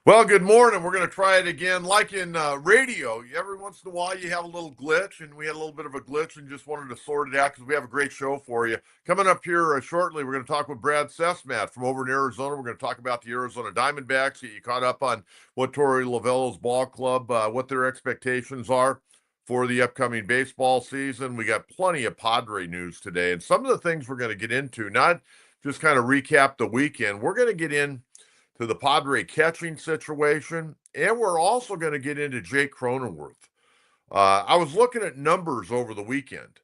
Well, good morning. We're going to try it again. Like in radio, every once in a while you have a little glitch, and we had a little bit of a glitch and just wanted to sort it out because we have a great show for you. Coming up here shortly, we're going to talk with Brad Cesmat from over in Arizona. We're going to talk about the Arizona Diamondbacks. You caught up on what Torey Lovello's ball club, what their expectations are for the upcoming baseball season. We got plenty of Padre news today, and some of the things we're going to get into, not just kind of recap the weekend, we're going to get in to the Padre catching situation, and we're also going to get into Jake Cronenworth. I was looking at numbers over the weekend,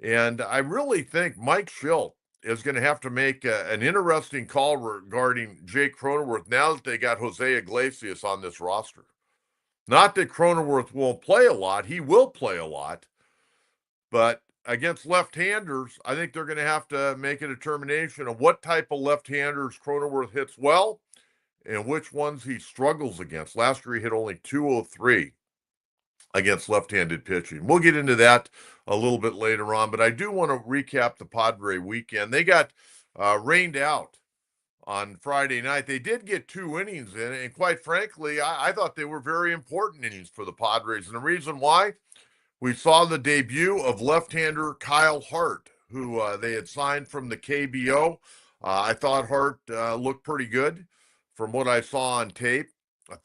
and I really think Mike Schilt is going to have to make an interesting call regarding Jake Cronenworth now that they got Jose Iglesias on this roster. Not that Cronenworth won't play a lot, he will play a lot, but against left-handers, I think they're going to have to make a determination of what type of left-handers Cronenworth hits well and which ones he struggles against. Last year, he hit only 203 against left-handed pitching. We'll get into that a little bit later on, but I do want to recap the Padre weekend. They got rained out on Friday night. They did get 2 innings in, and quite frankly, I thought they were very important innings for the Padres. And the reason why, we saw the debut of left-hander Kyle Hart, who they had signed from the KBO. I thought Hart looked pretty good from what I saw on tape.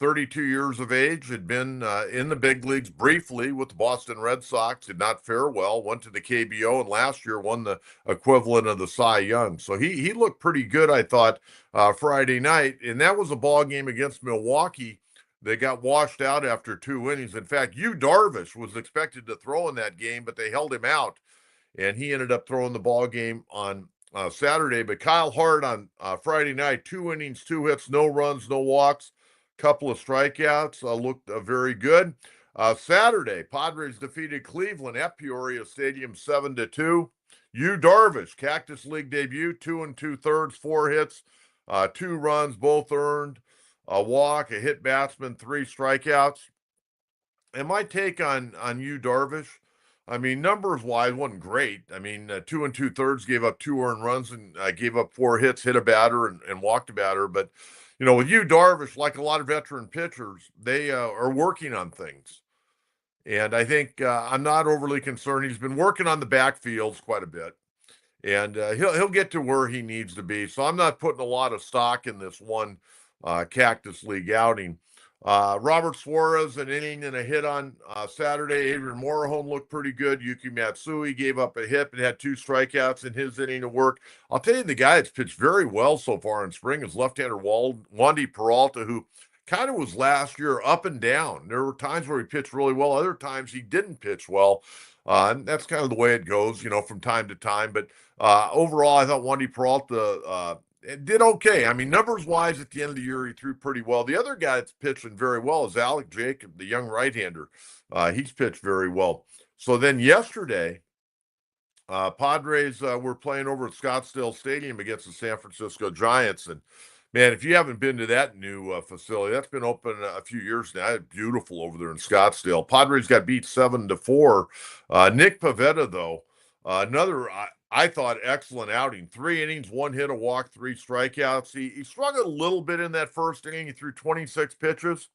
32 years of age, had been in the big leagues briefly with the Boston Red Sox, did not fare well, went to the KBO, and last year won the equivalent of the Cy Young. So he looked pretty good, I thought, Friday night, and that was a ball game against Milwaukee. They got washed out after 2 innings. In fact, Yu Darvish was expected to throw in that game, but they held him out, and he ended up throwing the ball game on Saturday. But Kyle Hart on Friday night, 2 innings, 2 hits, no runs, no walks, couple of strikeouts, looked very good. Saturday, Padres defeated Cleveland at Peoria Stadium 7-2. Yu Darvish, Cactus League debut, 2 2/3, 4 hits, 2 runs, both earned, a walk, a hit batsman, 3 strikeouts. And my take on Yu Darvish, I mean, numbers wise, wasn't great. I mean, 2 2/3, gave up 2 earned runs and gave up 4 hits, hit a batter and walked a batter. But, with Yu Darvish, like a lot of veteran pitchers, they are working on things. And I think I'm not overly concerned. He's been working on the backfields quite a bit. And he'll get to where he needs to be. So I'm not putting a lot of stock in this one Cactus League outing. Robert Suarez, an inning and a hit on Saturday. Adrian Morejon looked pretty good. Yuki Matsui gave up a hit but had 2 strikeouts in his inning of work. I'll tell you, the guy that's pitched very well so far in spring is left-hander Wandy Peralta, who kind of was last year up and down. There were times where he pitched really well. Other times he didn't pitch well. And that's kind of the way it goes, from time to time. But overall, I thought Wandy Peralta did okay. I mean, numbers-wise, at the end of the year, he threw pretty well. The other guy that's pitching very well is Alec Jacob, the young right-hander. He's pitched very well. So then yesterday, Padres were playing over at Scottsdale Stadium against the San Francisco Giants. And, man, if you haven't been to that new facility, that's been open a few years now. It's beautiful over there in Scottsdale. Padres got beat 7-4. Nick Pivetta, though, another I thought excellent outing. 3 innings, 1 hit, a walk, 3 strikeouts. He struggled a little bit in that first inning. He threw 26 pitches,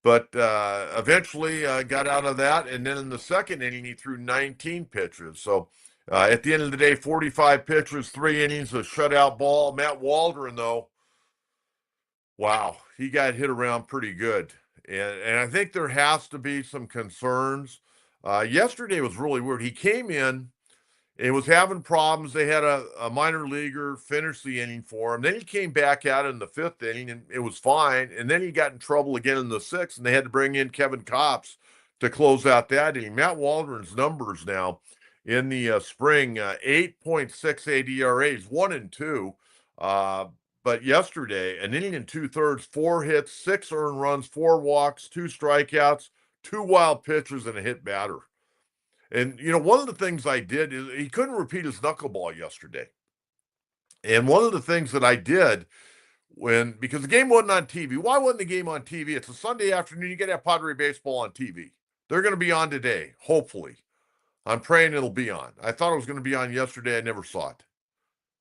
but eventually got out of that. And then in the second inning, he threw 19 pitches. So at the end of the day, 45 pitches, 3 innings, a shutout ball. Matt Waldron, though, wow, he got hit around pretty good. And I think there has to be some concerns. Yesterday was really weird. He came in, and was having problems. They had a minor leaguer finish the inning for him. Then he came back out in the 5th inning, and it was fine. And then he got in trouble again in the 6th, and they had to bring in Kevin Kopps to close out that inning. Matt Waldron's numbers now in the spring, 8.68 ERAs, 1-2. But yesterday, an inning and 2/3, 4 hits, 6 earned runs, 4 walks, 2 strikeouts, 2 wild pitches, and a hit batter. And, one of the things I did is he couldn't repeat his knuckleball yesterday. And one of the things that I did because the game wasn't on TV. Why wasn't the game on TV? It's a Sunday afternoon. You got to have Padre baseball on TV. They're going to be on today, hopefully. I'm praying it'll be on. I thought it was going to be on yesterday. I never saw it.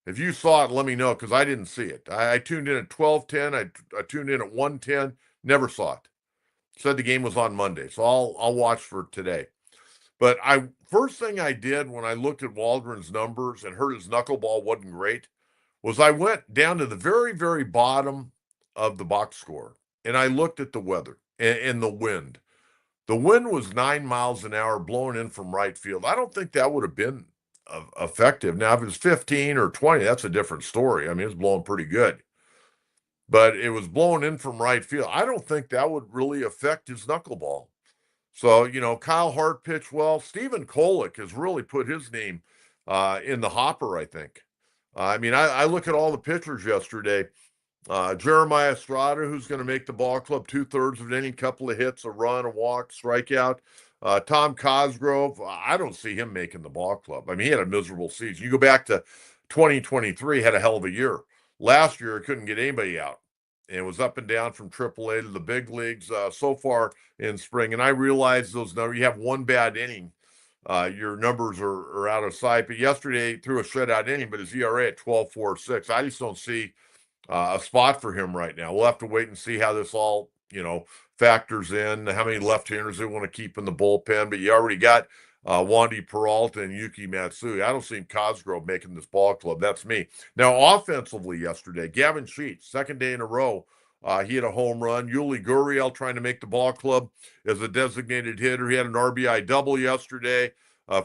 If you saw it, let me know, because I didn't see it. I tuned in at 12:10. I tuned in at 1:10. Never saw it. Said the game was on Monday, so I'll watch for today. But first thing I did when I looked at Waldron's numbers and heard his knuckleball wasn't great was I went down to the very, very bottom of the box score and I looked at the weather and the wind. The wind was 9 miles an hour blowing in from right field. I don't think that would have been effective. Now, if it was 15 or 20, that's a different story. I mean, it's blowing pretty good. But it was blowing in from right field. I don't think that would really affect his knuckleball. So, Kyle Hart pitched well. Stephen Kolek has really put his name in the hopper, I think. I look at all the pitchers yesterday. Jeremiah Estrada, who's going to make the ball club 2/3 of an inning, couple of hits, a run, a walk, strikeout. Tom Cosgrove, I don't see him making the ball club. I mean, he had a miserable season. You go back to 2023, had a hell of a year. Last year, couldn't get anybody out. And it was up and down from AAA to the big leagues so far in spring. And I realize those numbers, you have one bad inning, your numbers are out of sight. But yesterday, threw a shutout inning, but his ERA at 12.46. I just don't see a spot for him right now. We'll have to wait and see how this all, factors in, how many left-handers they want to keep in the bullpen. But you already got Wandy Peralta and Yuki Matsui. I don't see Cosgrove making this ball club. That's me. Now, offensively yesterday, Gavin Sheets, second day in a row, he had a home run. Yuli Gurriel trying to make the ball club as a designated hitter. He had an RBI double yesterday.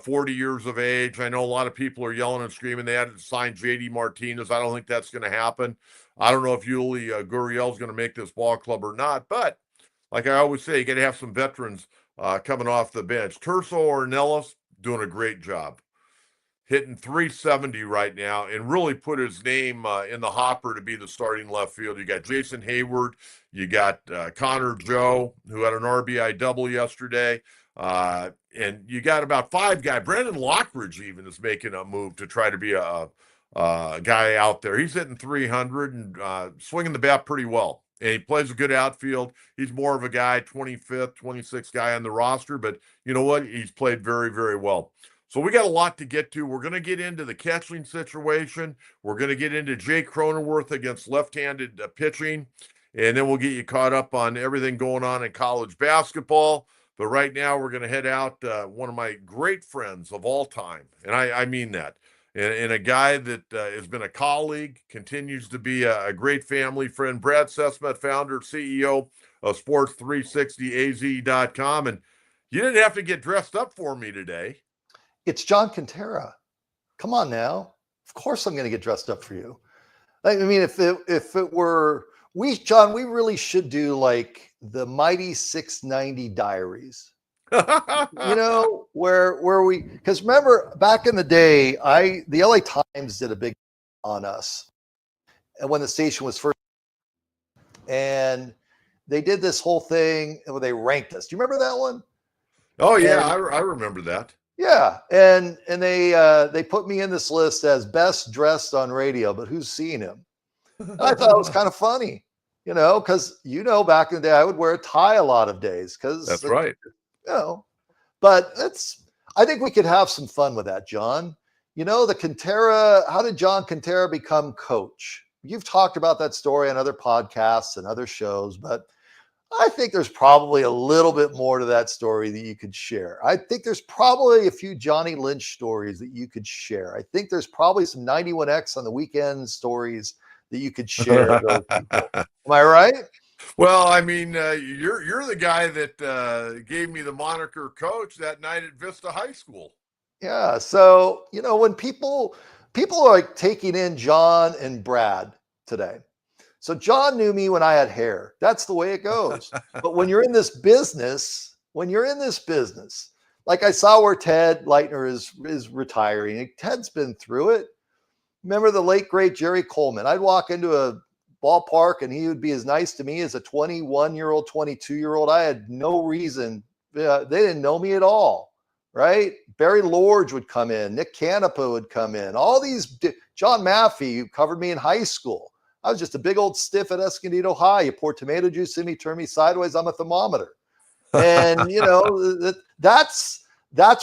40 years of age. I know a lot of people are yelling and screaming they had to sign J.D. Martinez. I don't think that's going to happen. I don't know if Yuli Gurriel is going to make this ball club or not, but like I always say, you got to have some veterans coming off the bench. Terso Ornelas doing a great job, hitting 370 right now, and really put his name in the hopper to be the starting left field. You got Jason Hayward, you got Connor Joe, who had an RBI double yesterday, and you got about five guys. Brandon Lockridge even is making a move to try to be a guy out there. He's hitting 300 and swinging the bat pretty well. And he plays a good outfield. He's more of a guy, 25th, 26th guy on the roster. But you know what? He's played very, very well. So we got a lot to get to. We're going to get into the catching situation. We're going to get into Jake Cronenworth against left-handed pitching. And then we'll get you caught up on everything going on in college basketball. But right now we're going to head out one of my great friends of all time. And I mean that. And a guy that has been a colleague, continues to be a great family friend, Brad Cesmat, founder, CEO of Sports360AZ.com. And you didn't have to get dressed up for me today. It's John Kentera. Come on now. Of course I'm going to get dressed up for you. I mean, if it were, John, we really should do like the Mighty 690 Diaries. Where we, because remember back in the day, the LA Times did a big on us, and when the station was first, and they did this whole thing where they ranked us. Do you remember that one? Oh yeah, I remember that. Yeah, and they put me in this list as best dressed on radio, but who's seen him? And I thought it was kind of funny, because back in the day I would wear a tie a lot of days because that's right. But I think we could have some fun with that, John. The Kentera, how did John Kentera become coach? You've talked about that story on other podcasts and other shows, but I think there's probably a little bit more to that story that you could share. I think there's probably a few Johnny Lynch stories that you could share. I think there's probably some 91X on the weekend stories that you could share. Am I right? Well, I mean, you're the guy that gave me the moniker coach that night at Vista High School. Yeah. So, when people are like taking in John and Brad today. So John knew me when I had hair. That's the way it goes. But when you're in this business, like I saw where Ted Leitner is retiring. Ted's been through it. Remember the late, great Jerry Coleman. I'd walk into a ballpark and he would be as nice to me as a 21-year-old, 22-year-old. I had no reason. They didn't know me at all, right? Barry Lorge would come in. Nick Canepa would come in. All these, John Maffey, who covered me in high school. I was just a big old stiff at Escondido High. You pour tomato juice in me, turn me sideways, I'm a thermometer. And, that's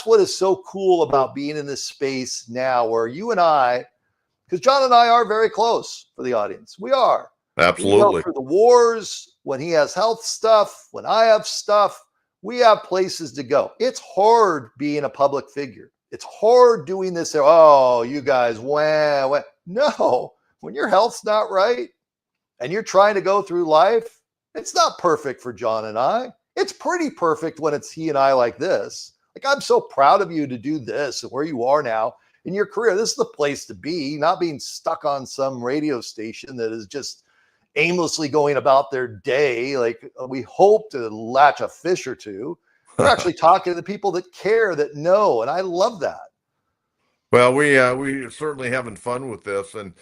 what is so cool about being in this space now where you and I, because John and I are very close for the audience. We are. Absolutely. We go through the wars, when he has health stuff, when I have stuff, we have places to go. It's hard being a public figure. It's hard doing this. Oh, you guys, wah. No, when your health's not right and you're trying to go through life, it's not perfect for John and I. It's pretty perfect when it's he and I like this. Like, I'm so proud of you to do this and where you are now in your career. This is the place to be, not being stuck on some radio station that is just aimlessly going about their day. Like, we hope to latch a fish or two. We're actually talking to the people that care, that know, and I love that. Well, we certainly having fun with this. And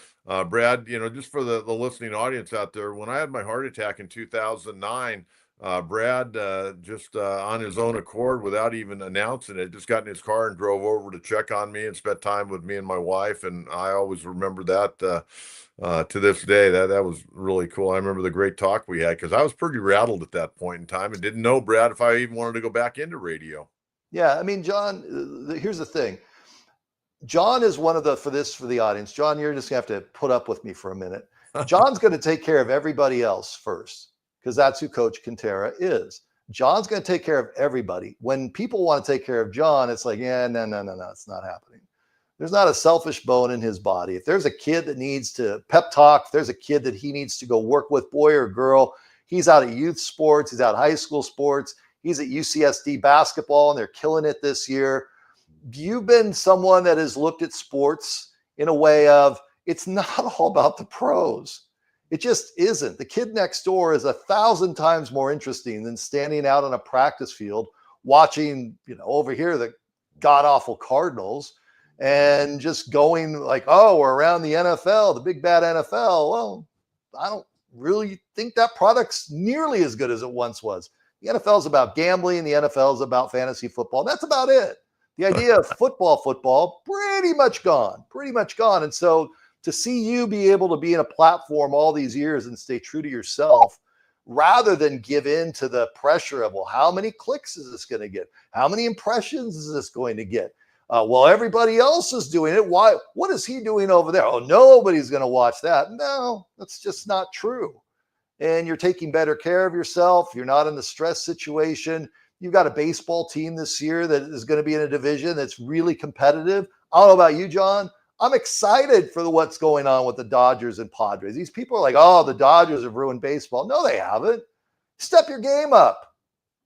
Brad, just for the listening audience out there, when I had my heart attack in 2009, Brad just on his own accord, without even announcing it, just got in his car and drove over to check on me and spent time with me and my wife. And I always remember that to this day. That was really cool. I remember the great talk we had, because I was pretty rattled at that point in time and didn't know, Brad, if I even wanted to go back into radio. Yeah, I mean, John, here's the thing. John is one of the, for the audience, John, you're just going to have to put up with me for a minute. John's going to take care of everybody else first, because that's who Coach Kentera is. John's going to take care of everybody. When people want to take care of John, it's like, yeah, no, it's not happening. There's not a selfish bone in his body. If there's a kid that needs to pep talk, if there's a kid that he needs to go work with, boy or girl, he's out at youth sports, he's out high school sports, he's at UCSD basketball, and they're killing it this year. You've been someone that has looked at sports in a way of, it's not all about the pros. It just isn't. The kid next door is 1,000 times more interesting than standing out on a practice field watching, over here, the god-awful Cardinals, and just going like, oh, we're around the NFL, the big bad NFL. Well, I don't really think that product's nearly as good as it once was. The NFL is about gambling. The NFL is about fantasy football. That's about it. The idea of football, pretty much gone. And so to see you be able to be in a platform all these years and stay true to yourself, rather than give in to the pressure of, well, how many clicks is this going to get? How many impressions is this going to get? Well, everybody else is doing it. Why? What is he doing over there? Oh, nobody's going to watch that. No, that's just not true. And you're taking better care of yourself. You're not in the stress situation. You've got a baseball team this year that is going to be in a division that's really competitive. I don't know about you, John. I'm excited for what's going on with the Dodgers and Padres. These people are like, oh, the Dodgers have ruined baseball. No, they haven't. Step your game up.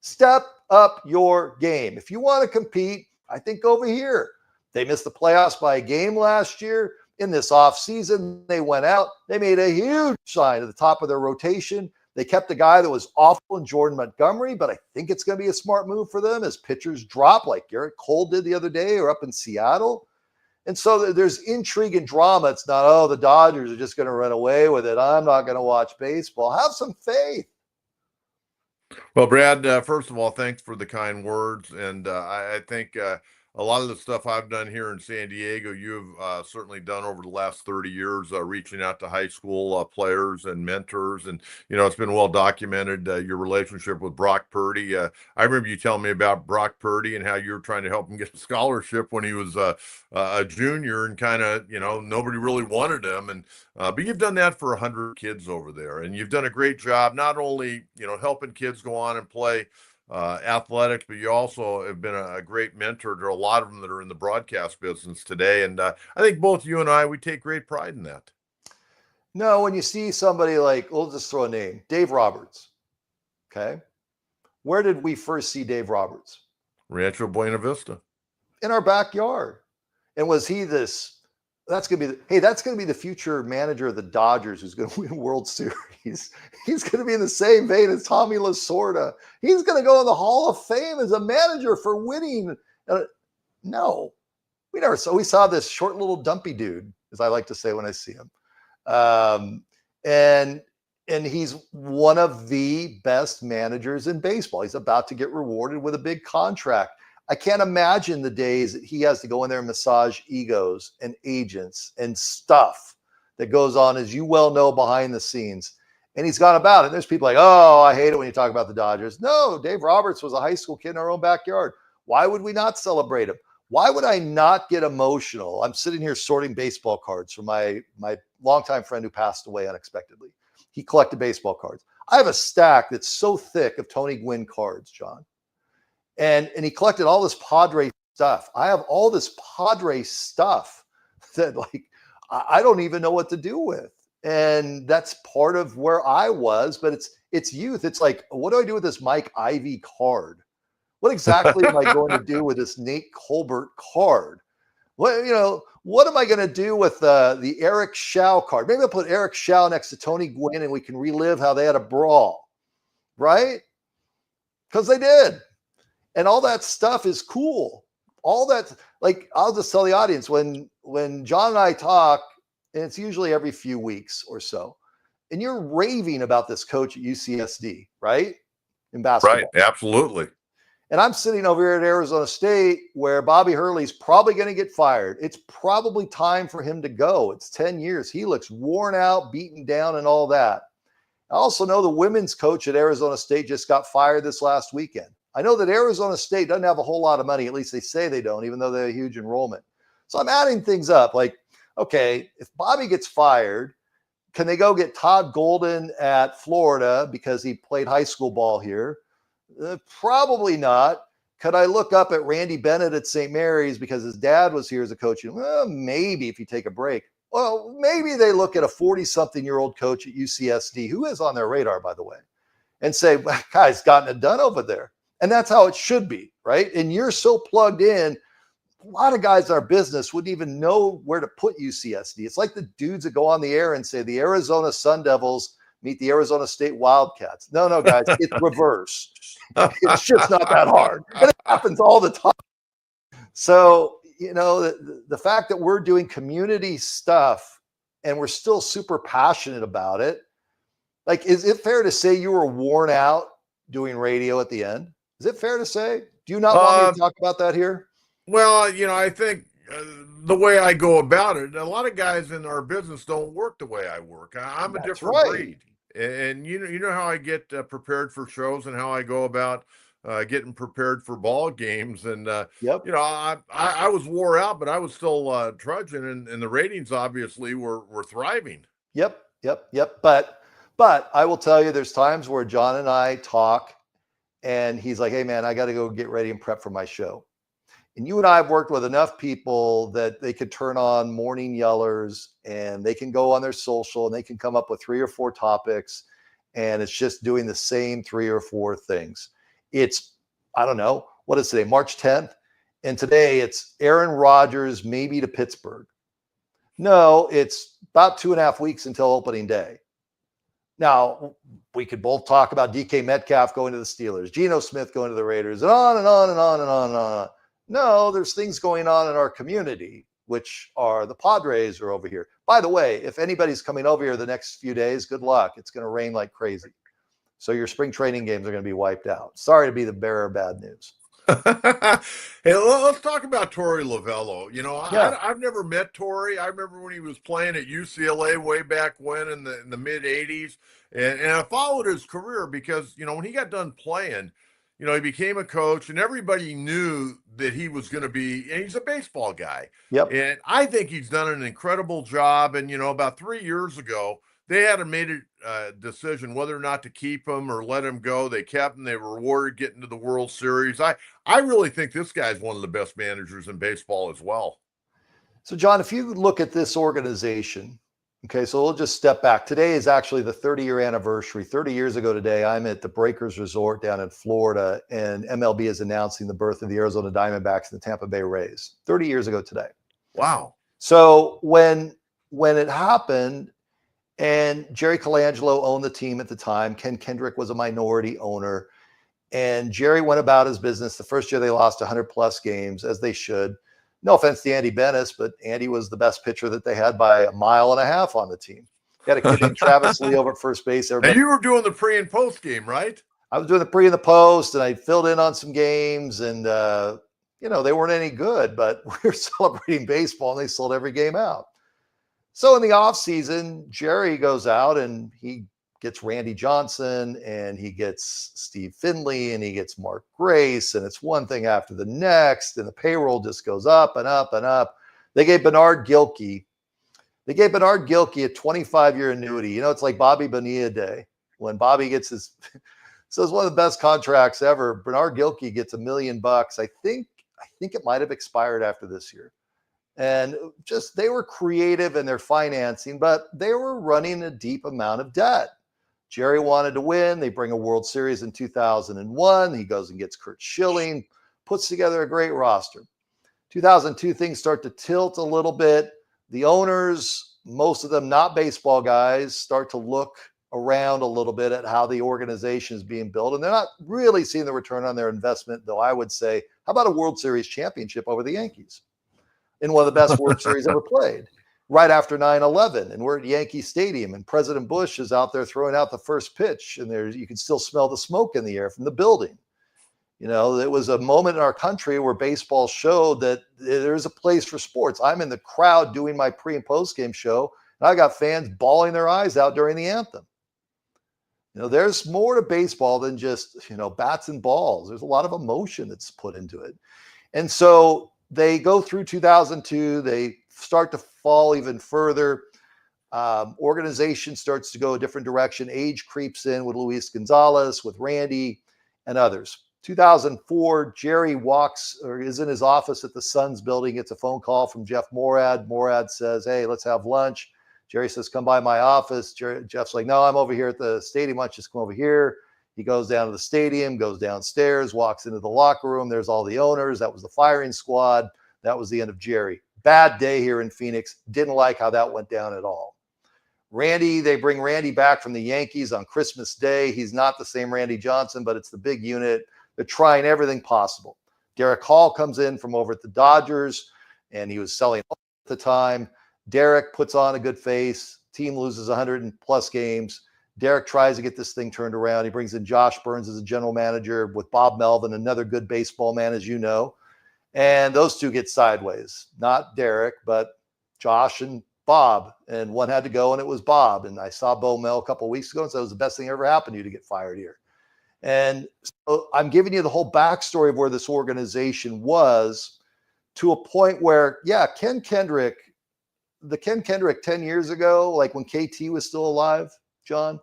Step up your game. If you want to compete, I think over here. They missed the playoffs by a game last year. In this offseason, they went out. They made a huge sign at the top of their rotation. They kept a guy that was awful in Jordan Montgomery, but I think it's going to be a smart move for them as pitchers drop like Garrett Cole did the other day, or up in Seattle. And so there's intrigue and drama. It's not, oh, the Dodgers are just going to run away with it. I'm not going to watch baseball. Have some faith. Well, Brad, first of all, thanks for the kind words. And I think a lot of the stuff I've done here in San Diego, you've certainly done over the last 30 years, reaching out to high school players and mentors. And, it's been well documented, your relationship with Brock Purdy. I remember you telling me about Brock Purdy and how you were trying to help him get a scholarship when he was a junior, and kind of, nobody really wanted him. And but you've done that for 100 kids over there, and you've done a great job, not only, helping kids go on and play athletics, but you also have been a great mentor to a lot of them that are in the broadcast business today. And I think both you and I, we take great pride in that. No, when you see somebody like, we'll just throw a name, Dave Roberts. Okay. Where did we first see Dave Roberts? Rancho Buena Vista. In our backyard. And was he this, that's going to be the future manager of the Dodgers who's going to win World Series. He's going to be in the same vein as Tommy Lasorda. He's going to go in the Hall of Fame as a manager for winning. No, we never saw. We saw this short little dumpy dude, as I like to say when I see him. And he's one of the best managers in baseball. He's about to get rewarded with a big contract. I can't imagine the days that he has to go in there and massage egos and agents and stuff that goes on, as you well know, behind the scenes. And he's gone about it. There's people like, oh, I hate it when you talk about the Dodgers. No, Dave Roberts was a high school kid in our own backyard. Why would we not celebrate him? Why would I not get emotional? I'm sitting here sorting baseball cards for my longtime friend who passed away unexpectedly. He collected baseball cards. I have a stack that's so thick of Tony Gwynn cards, John. And he collected all this Padres stuff. I have all this Padres stuff that like I don't even know what to do with. And that's part of where I was, but it's youth. It's like, what do I do with this Mike Ivy card? What exactly am I going to do with this Nate Colbert card? What am I going to do with the Eric Shao card? Maybe I'll put Eric Shao next to Tony Gwynn and we can relive how they had a brawl, right? Because they did. And all that stuff is cool. All that, like, I'll just tell the audience when John and I talk, and it's usually every few weeks or so, and you're raving about this coach at UCSD, right? In basketball. Right, absolutely. And I'm sitting over here at Arizona State where Bobby Hurley's probably going to get fired. It's probably time for him to go. It's 10 years. He looks worn out, beaten down, and all that. I also know the women's coach at Arizona State just got fired this last weekend. I know that Arizona State doesn't have a whole lot of money. At least they say they don't, even though they have a huge enrollment. So I'm adding things up. Like, okay, if Bobby gets fired, can they go get Todd Golden at Florida because he played high school ball here? Probably not. Could I look up at Randy Bennett at St. Mary's because his dad was here as a coach? Well, maybe if you take a break. Well, maybe they look at a 40-something-year-old coach at UCSD, who is on their radar, by the way, and say, well, guy's gotten it done over there. And that's how it should be, right? And you're so plugged in, a lot of guys in our business wouldn't even know where to put UCSD. It's like the dudes that go on the air and say the Arizona Sun Devils meet the Arizona State Wildcats. No, guys, it's reverse. It's just not that hard. And it happens all the time. So, the fact that we're doing community stuff and we're still super passionate about it, like, is it fair to say you were worn out doing radio at the end? Is it fair to say? Do you not want me to talk about that here? Well, I think the way I go about it, a lot of guys in our business don't work the way I work. I'm a different breed. And you know how I get prepared for shows and how I go about getting prepared for ball games. And, Yep. I was wore out, but I was still trudging, and the ratings obviously were thriving. Yep. But I will tell you, there's times where John and I talk and he's like, hey, man, I got to go get ready and prep for my show. And you and I have worked with enough people that they could turn on morning yellers and they can go on their social and they can come up with 3 or 4 topics. And it's just doing the same 3 or 4 things. It's, I don't know, what is today, March 10th? And today it's Aaron Rodgers, maybe to Pittsburgh. No, it's about 2.5 weeks until opening day. Now, we could both talk about DK Metcalf going to the Steelers, Geno Smith going to the Raiders, and on and on and on and on and on. No, there's things going on in our community, which are the Padres are over here. By the way, if anybody's coming over here the next few days, good luck. It's going to rain like crazy. So your spring training games are going to be wiped out. Sorry to be the bearer of bad news. Hey, let's talk about Torey Lovello. Yeah. I've never met Torey. I remember when he was playing at UCLA way back when in the mid 80s. And I followed his career because, when he got done playing, he became a coach and everybody knew that he was going to be, and he's a baseball guy. Yep. And I think he's done an incredible job. And, about 3 years ago, they had made a decision whether or not to keep him or let him go. They kept him. They were rewarded getting to the World Series. I really think this guy's one of the best managers in baseball as well. So, John, if you look at this organization, okay, so we'll just step back. Today is actually the 30-year anniversary. 30 years ago today, I'm at the Breakers Resort down in Florida, and MLB is announcing the birth of the Arizona Diamondbacks and the Tampa Bay Rays. 30 years ago today. Wow. So when it happened, and Jerry Colangelo owned the team at the time, Ken Kendrick was a minority owner, and Jerry went about his business. The first year they lost 100-plus games, as they should. No offense to Andy Bennis, but Andy was the best pitcher that they had by 1.5 miles on the team. They had a kid named Travis Lee over at first base. And you were doing the pre and post game, right? I was doing the pre and the post, and I filled in on some games, and they weren't any good, but we were celebrating baseball, and they sold every game out. So in the off season, Jerry goes out and he gets Randy Johnson, and he gets Steve Finley, and he gets Mark Grace, and it's one thing after the next, and the payroll just goes up and up and up. They gave Bernard Gilkey a 25-year annuity. It's like Bobby Bonilla Day when Bobby gets his. So it's one of the best contracts ever. Bernard Gilkey gets $1 million. I think it might have expired after this year. And just they were creative in their financing, but they were running a deep amount of debt. Jerry wanted to win. They bring a World Series in 2001. He goes and gets Curt Schilling, puts together a great roster. 2002, things start to tilt a little bit. The owners, most of them not baseball guys, start to look around a little bit at how the organization is being built. And they're not really seeing the return on their investment, though I would say, how about a World Series championship over the Yankees in one of the best World Series ever played right after 9/11? And we're at Yankee Stadium, and President Bush is out there throwing out the first pitch, and you can still smell the smoke in the air from the building. It was a moment in our country where baseball showed that there's a place for sports. I'm in the crowd doing my pre and post game show, and I got fans bawling their eyes out during the anthem. There's more to baseball than just, bats and balls. There's a lot of emotion that's put into it. And so they go through 2002. They start to fall even further. Organization starts to go a different direction. Age creeps in with Luis Gonzalez, with Randy, and others. 2004, Jerry is in his office at the Suns building, gets a phone call from Jeff Morad. Morad says, hey, let's have lunch. Jerry says, come by my office. Jeff's like, no, I'm over here at the stadium. Why don't you just come over here? He goes down to the stadium, goes downstairs, walks into the locker room. There's all the owners. That was the firing squad. That was the end of Jerry. Bad day here in Phoenix. Didn't like how that went down at all. Randy, they bring Randy back from the Yankees on Christmas Day. He's not the same Randy Johnson, but it's the big unit. They're trying everything possible. Derek Hall comes in from over at the Dodgers, and he was selling at the time. Derek puts on a good face. Team loses 100+ games. Derek tries to get this thing turned around. He brings in Josh Burns as a general manager with Bob Melvin, another good baseball man, as you know. And those two get sideways. Not Derek, but Josh and Bob. And one had to go, and it was Bob. And I saw Bo Mel a couple of weeks ago and said it was the best thing that ever happened to you to get fired here. And so I'm giving you the whole backstory of where this organization was to a point where, Ken Kendrick 10 years ago, like when KT was still alive, John,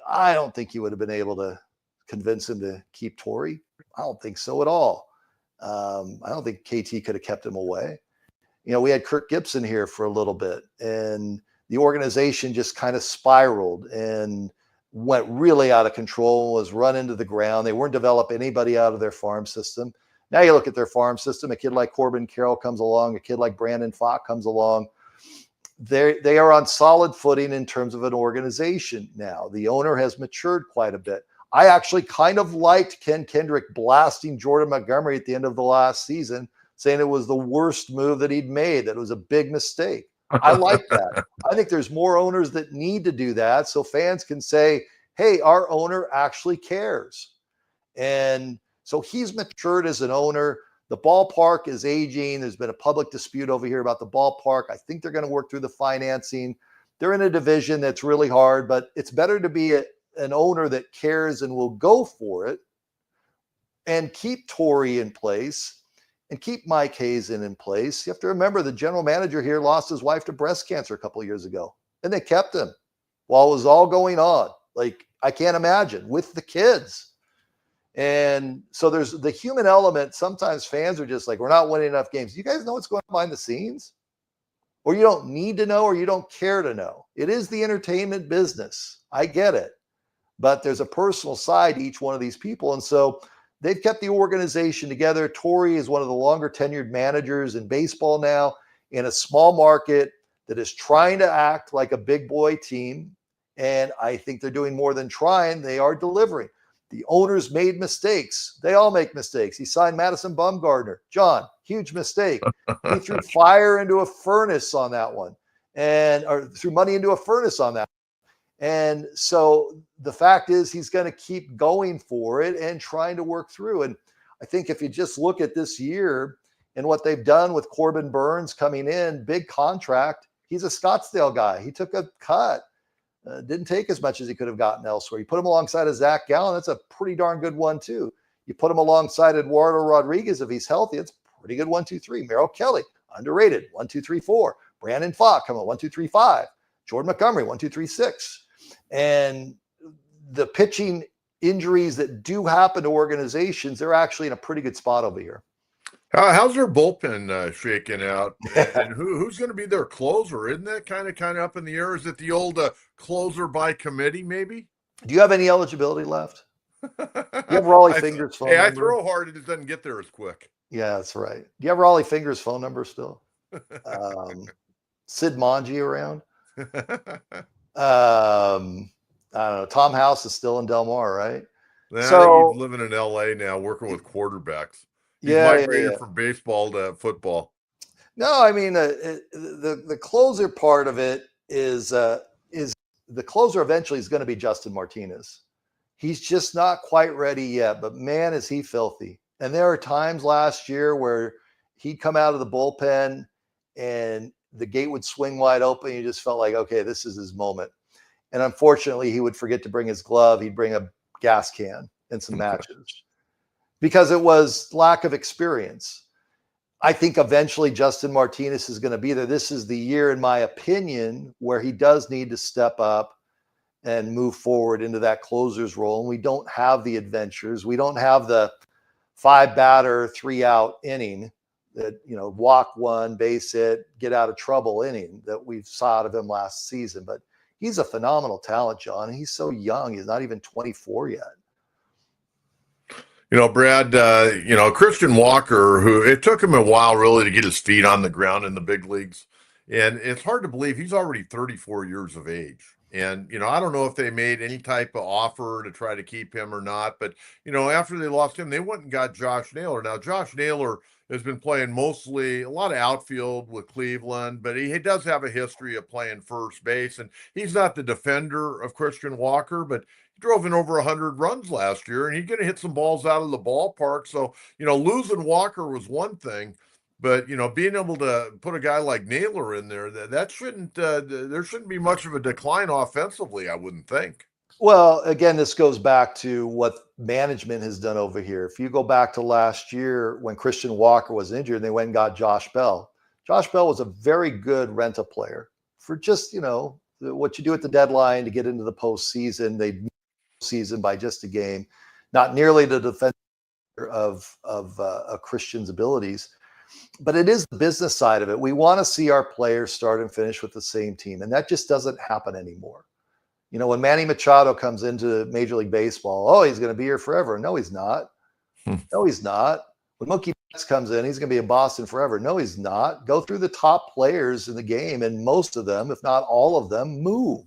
I don't think he would have been able to convince him to keep Torrey. I don't think so at all. I don't think KT could have kept him away. We had Kirk Gibson here for a little bit, and the organization just kind of spiraled and went really out of control, was run into the ground. They weren't developing anybody out of their farm system. Now you look at their farm system, a kid like Corbin Carroll comes along, a kid like Brandon Pfaadt comes along. They are on solid footing in terms of an organization now. The owner has matured quite a bit. I actually kind of liked Ken Kendrick blasting Jordan Montgomery at the end of the last season, saying it was the worst move that he'd made, that it was a big mistake. I like that. I think there's more owners that need to do that so fans can say, hey, our owner actually cares. And so he's matured as an owner. The ballpark is aging. There's been a public dispute over here about the ballpark. I think they're going to work through the financing. They're in a division that's really hard, but it's better to be an owner that cares and will go for it and keep Torrey in place and keep Mike Hazen in place. You have to remember the general manager here lost his wife to breast cancer a couple of years ago, and they kept him while it was all going on. Like, I can't imagine, with the kids. And so there's the human element. Sometimes fans are just like, we're not winning enough games. You guys know what's going on behind the scenes? Or you don't need to know, or you don't care to know. It is the entertainment business. I get it. But there's a personal side to each one of these people. And so they've kept the organization together. Torrey is one of the longer tenured managers in baseball now, in a small market that is trying to act like a big boy team. And I think they're doing more than trying. They are delivering. The owners made mistakes. They all make mistakes. He signed Madison Bumgarner. John, huge mistake. He threw fire into a furnace on that one, or threw money into a furnace on that. And so the fact is he's going to keep going for it and trying to work through. And I think if you just look at this year and what they've done with Corbin Burns coming in, big contract, he's a Scottsdale guy. He took a cut. Didn't take as much as he could have gotten elsewhere. You put him alongside of Zach Gallen, that's a pretty darn good 1-2. You put him alongside Eduardo Rodriguez if he's healthy, it's a pretty good 1-2-3. Merrill Kelly, underrated, 1-2-3-4. Brandon Falk, come on, 1-2-3-5. Jordan Montgomery, 1-2-3-6. And the pitching injuries that do happen to organizations, they're actually in a pretty good spot over here. How's their bullpen shaking out? And who's going to be their closer? Isn't that kind of up in the air? Is it the old closer by committee, maybe? Do you have any eligibility left? Do you have Raleigh Fingers' phone number? I throw hard, it just doesn't get there as quick. Yeah, that's right. Do you have Raleigh Fingers' phone number still? Sid Manji around? I don't know. Tom House is still in Del Mar, right? So he's living in LA now, working with quarterbacks. He's migrated from baseball to football. No, I mean the closer part of it is the closer eventually is going to be Justin Martinez. He's just not quite ready yet, but man, is he filthy. And there are times last year where he'd come out of the bullpen and the gate would swing wide open. You just felt like, okay, this is his moment. And unfortunately, he would forget to bring his glove. He'd bring a gas can and some matches because it was lack of experience. I think eventually Justin Martinez is going to be there. This is the year, in my opinion, where he does need to step up and move forward into that closer's role. And we don't have the adventures. We don't have the 5-batter, 3-out inning that, walk one, base hit, get out of trouble inning that we saw out of him last season. But he's a phenomenal talent, John. He's so young. He's not even 24 yet. Brad, Christian Walker, who it took him a while really to get his feet on the ground in the big leagues. And it's hard to believe he's already 34 years of age. And, I don't know if they made any type of offer to try to keep him or not. But, after they lost him, they went and got Josh Naylor. Now, Josh Naylor has been playing mostly a lot of outfield with Cleveland, but he does have a history of playing first base. And he's not the defender of Christian Walker, but he drove in over 100 runs last year, and he's going to hit some balls out of the ballpark. So, losing Walker was one thing. But, being able to put a guy like Naylor in there, that shouldn't, there shouldn't be much of a decline offensively, I wouldn't think. Well, again, this goes back to what management has done over here. If you go back to last year when Christian Walker was injured, they went and got Josh Bell. Josh Bell was a very good rental player for just, what you do at the deadline to get into the postseason. They season by just a game, not nearly the defense of Christian's abilities. But it is the business side of it. We want to see our players start and finish with the same team, and that just doesn't happen anymore. When Manny Machado comes into Major League Baseball, he's going to be here forever. No, he's not. No, he's not. When Mookie Betts comes in, he's going to be in Boston forever. No, he's not. Go through the top players in the game, and most of them, if not all of them, move.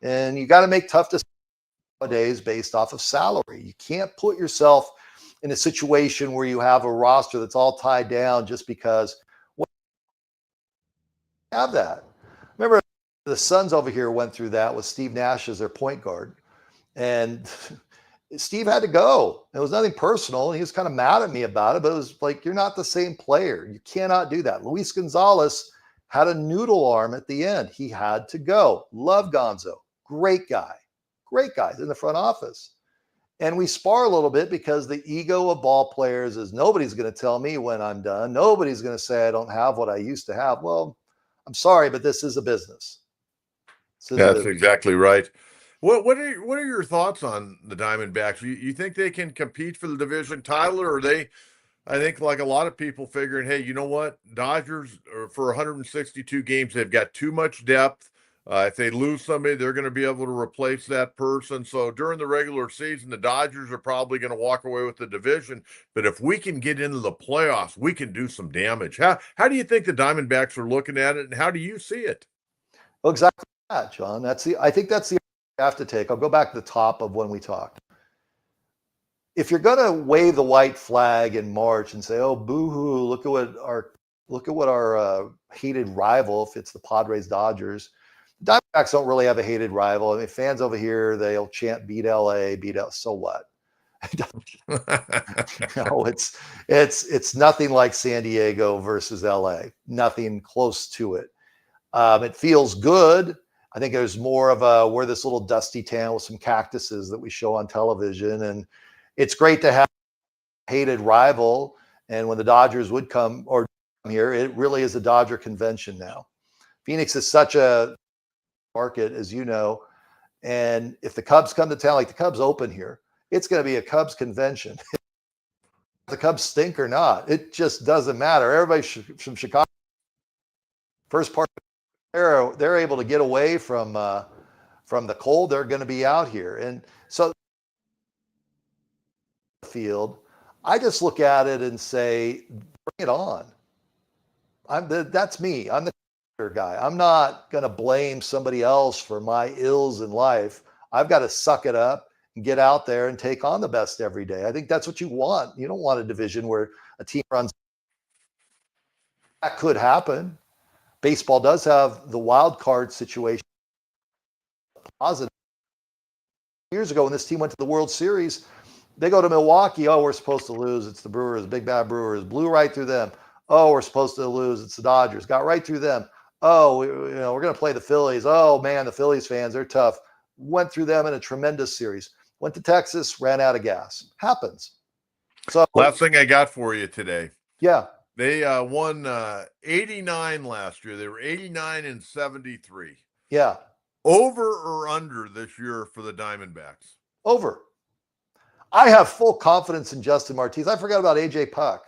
And you got to make tough decisions nowadays based off of salary. You can't put yourself in a situation where you have a roster that's all tied down just because have that. Remember, the Suns over here went through that with Steve Nash as their point guard. And Steve had to go. It was nothing personal. He was kind of mad at me about it, but it was like, you're not the same player. You cannot do that. Luis Gonzalez had a noodle arm at the end. He had to go. Love Gonzo. Great guy. Great guys in the front office. And we spar a little bit because the ego of ball players is nobody's going to tell me when I'm done. Nobody's going to say I don't have what I used to have. Well, I'm sorry, but this is a business. That's exactly right. What are your thoughts on the Diamondbacks? You think they can compete for the division title, or are they? I think like a lot of people figuring, hey, you know what? Dodgers for 162 games, they've got too much depth. If they lose somebody, they're going to be able to replace that person. So during the regular season, the Dodgers are probably going to walk away with the division. But if we can get into the playoffs, we can do some damage. How do you think the Diamondbacks are looking at it, and how do you see it? Well, exactly that, John. I think that's the you have to take. I'll go back to the top of when we talked. If you're going to wave the white flag in March and say, "Oh, boo-hoo! Look at what our hated rival, if it's the Padres, Dodgers." The Diamondbacks don't really have a hated rival. I mean, fans over here, they'll chant "Beat LA, beat LA." So what? It's nothing like San Diego versus LA. Nothing close to it. It feels good. I think there's more of we're this little dusty town with some cactuses that we show on television. And it's great to have a hated rival. And when the Dodgers would come here, it really is a Dodger convention now. Phoenix is such a market, as you know. And if the Cubs come to town, like the Cubs open here, it's going to be a Cubs convention. The Cubs stink or not, it just doesn't matter. Everybody from Chicago, first part of the era, they're able to get away from the cold. They're going to be out here. And so field, I just look at it and say, bring it on. That's me. I'm the guy. I'm not going to blame somebody else for my ills in life. I've got to suck it up and get out there and take on the best every day. I think that's what you want. You don't want a division where a team runs. That could happen. Baseball does have the wild card situation. Positive. Years ago, when this team went to the World Series, they go to Milwaukee. Oh, we're supposed to lose. It's the Brewers, big bad Brewers. Blew right through them. Oh, we're supposed to lose. It's the Dodgers. Got right through them. Oh, we're going to play the Phillies. Oh, man, the Phillies fans, they're tough. Went through them in a tremendous series. Went to Texas, ran out of gas. Happens. So last thing I got for you today. Yeah. They won 89 last year. They were 89-73. Yeah. Over or under this year for the Diamondbacks? Over. I have full confidence in Justin Martinez. I forgot about AJ Puck.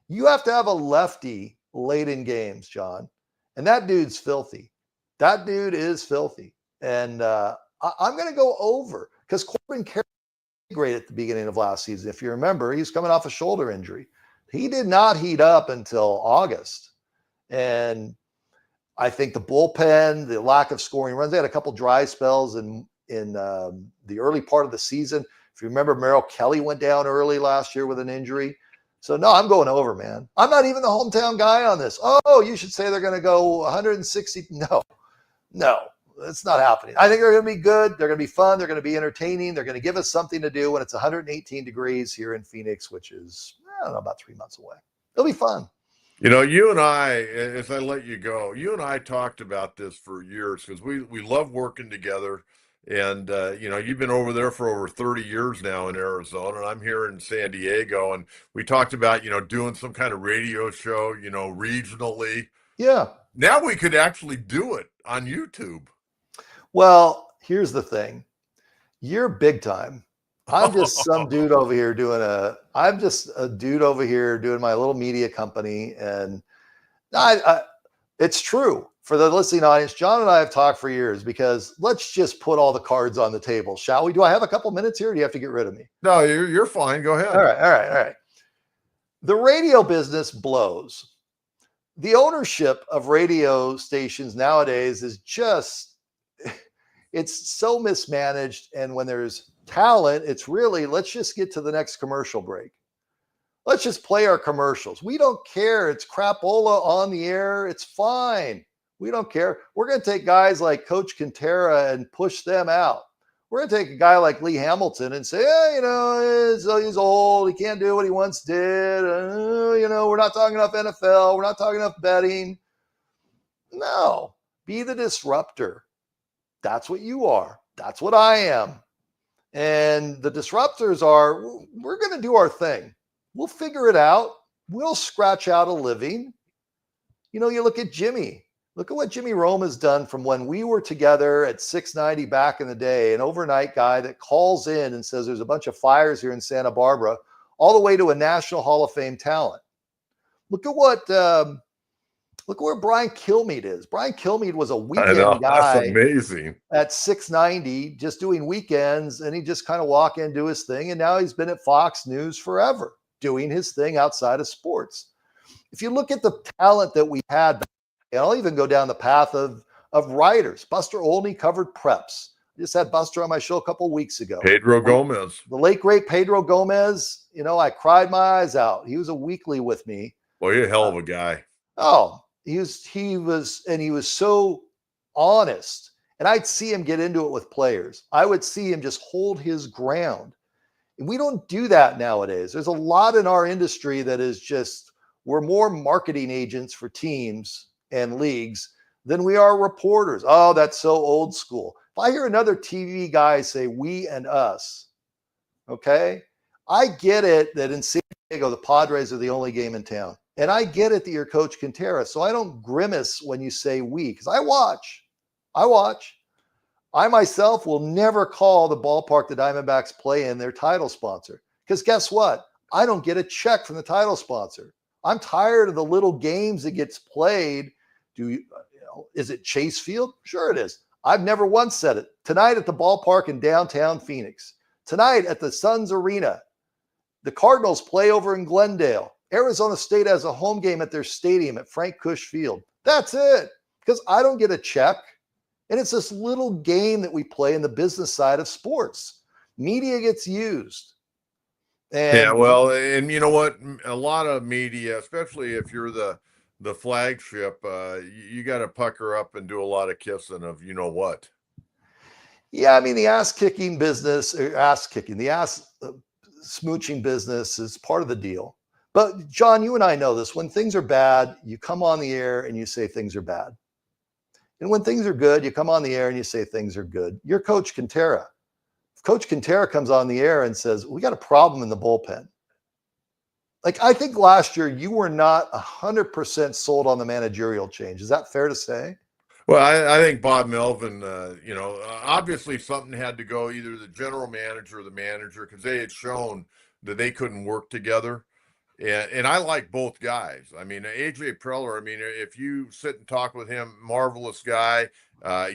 You have to have a lefty late in games, John. And that dude's filthy. That dude is filthy. And I'm going to go over because Corbin Carroll was great at the beginning of last season. If you remember, he was coming off a shoulder injury. He did not heat up until August. And I think the bullpen, the lack of scoring runs, they had a couple dry spells in the early part of the season. If you remember, Merrill Kelly went down early last year with an injury. So, no, I'm going over, man. I'm not even the hometown guy on this. Oh, you should say they're going to go 160. No, it's not happening. I think they're going to be good. They're going to be fun. They're going to be entertaining. They're going to give us something to do when it's 118 degrees here in Phoenix, which is, I don't know, about 3 months away. It'll be fun. You know, you and I, as I let you go, you and I talked about this for years because we love working together. And, you've been over there for over 30 years now in Arizona, and I'm here in San Diego. And we talked about, doing some kind of radio show, regionally. Yeah. Now we could actually do it on YouTube. Well, here's the thing. You're big time. I'm just some dude over here I'm just a dude over here doing my little media company. And it's true. For the listening audience, John and I have talked for years because let's just put all the cards on the table, shall we? Do I have a couple minutes here or do you have to get rid of me? No, you're fine. Go ahead. All right. The radio business blows. The ownership of radio stations nowadays is it's so mismanaged. And when there's talent, it's really, let's just get to the next commercial break. Let's just play our commercials. We don't care. It's crapola on the air. It's fine. We don't care. We're going to take guys like Coach Kentera and push them out. We're going to take a guy like Lee Hamilton and say, he's old. He can't do what he once did. We're not talking enough NFL. We're not talking enough betting. No, be the disruptor. That's what you are. That's what I am. And the disruptors are, we're going to do our thing. We'll figure it out. We'll scratch out a living. You look at Jimmy. Look at what Jimmy Rome has done from when we were together at 690 back in the day, an overnight guy that calls in and says there's a bunch of fires here in Santa Barbara, all the way to a National Hall of Fame talent. Look at where Brian Kilmeade is. Brian Kilmeade was a weekend guy. That's amazing. At 690, just doing weekends, and he just kind of walk in, do his thing, and now he's been at Fox News forever, doing his thing outside of sports. If you look at the talent that we had, and I'll even go down the path of writers. Buster Olney covered preps. I just had Buster on my show a couple of weeks ago. Pedro Gomez. The late, great Pedro Gomez. I cried my eyes out. He was a weekly with me. Well, you're a hell of a guy. He was so honest. And I'd see him get into it with players. I would see him just hold his ground. And we don't do that nowadays. There's a lot in our industry that is just, we're more marketing agents for teams and leagues than we are reporters. Oh, that's so old school. If I hear another TV guy say we and us, okay, I get it that in San Diego, the Padres are the only game in town. And I get it that you're Coach Kentera. So I don't grimace when you say we, because I watch. I myself will never call the ballpark the Diamondbacks play in their title sponsor. Because guess what? I don't get a check from the title sponsor. I'm tired of the little games that gets played. Is it Chase Field? Sure it is. I've never once said it. Tonight at the ballpark in downtown Phoenix. Tonight at the Suns Arena. The Cardinals play over in Glendale. Arizona State has a home game at their stadium at Frank Cush Field. That's it. Because I don't get a check. And it's this little game that we play in the business side of sports. Media gets used. And yeah, well, and you know what? A lot of media, especially if you're the flagship, you got to pucker up and do a lot of kissing of you know what. Yeah, I mean, the ass smooching business is part of the deal. But John, you and I know this. When things are bad, you come on the air and you say things are bad. And when things are good, you come on the air and you say things are good. You're Coach Kentera. If Coach Kentera comes on the air and says, we got a problem in the bullpen. Like, I think last year you were not 100% sold on the managerial change. Is that fair to say? Well, I think Bob Melvin, obviously something had to go, either the general manager or the manager, because they had shown that they couldn't work together. And I like both guys. I mean, AJ Preller, I mean, if you sit and talk with him, marvelous guy.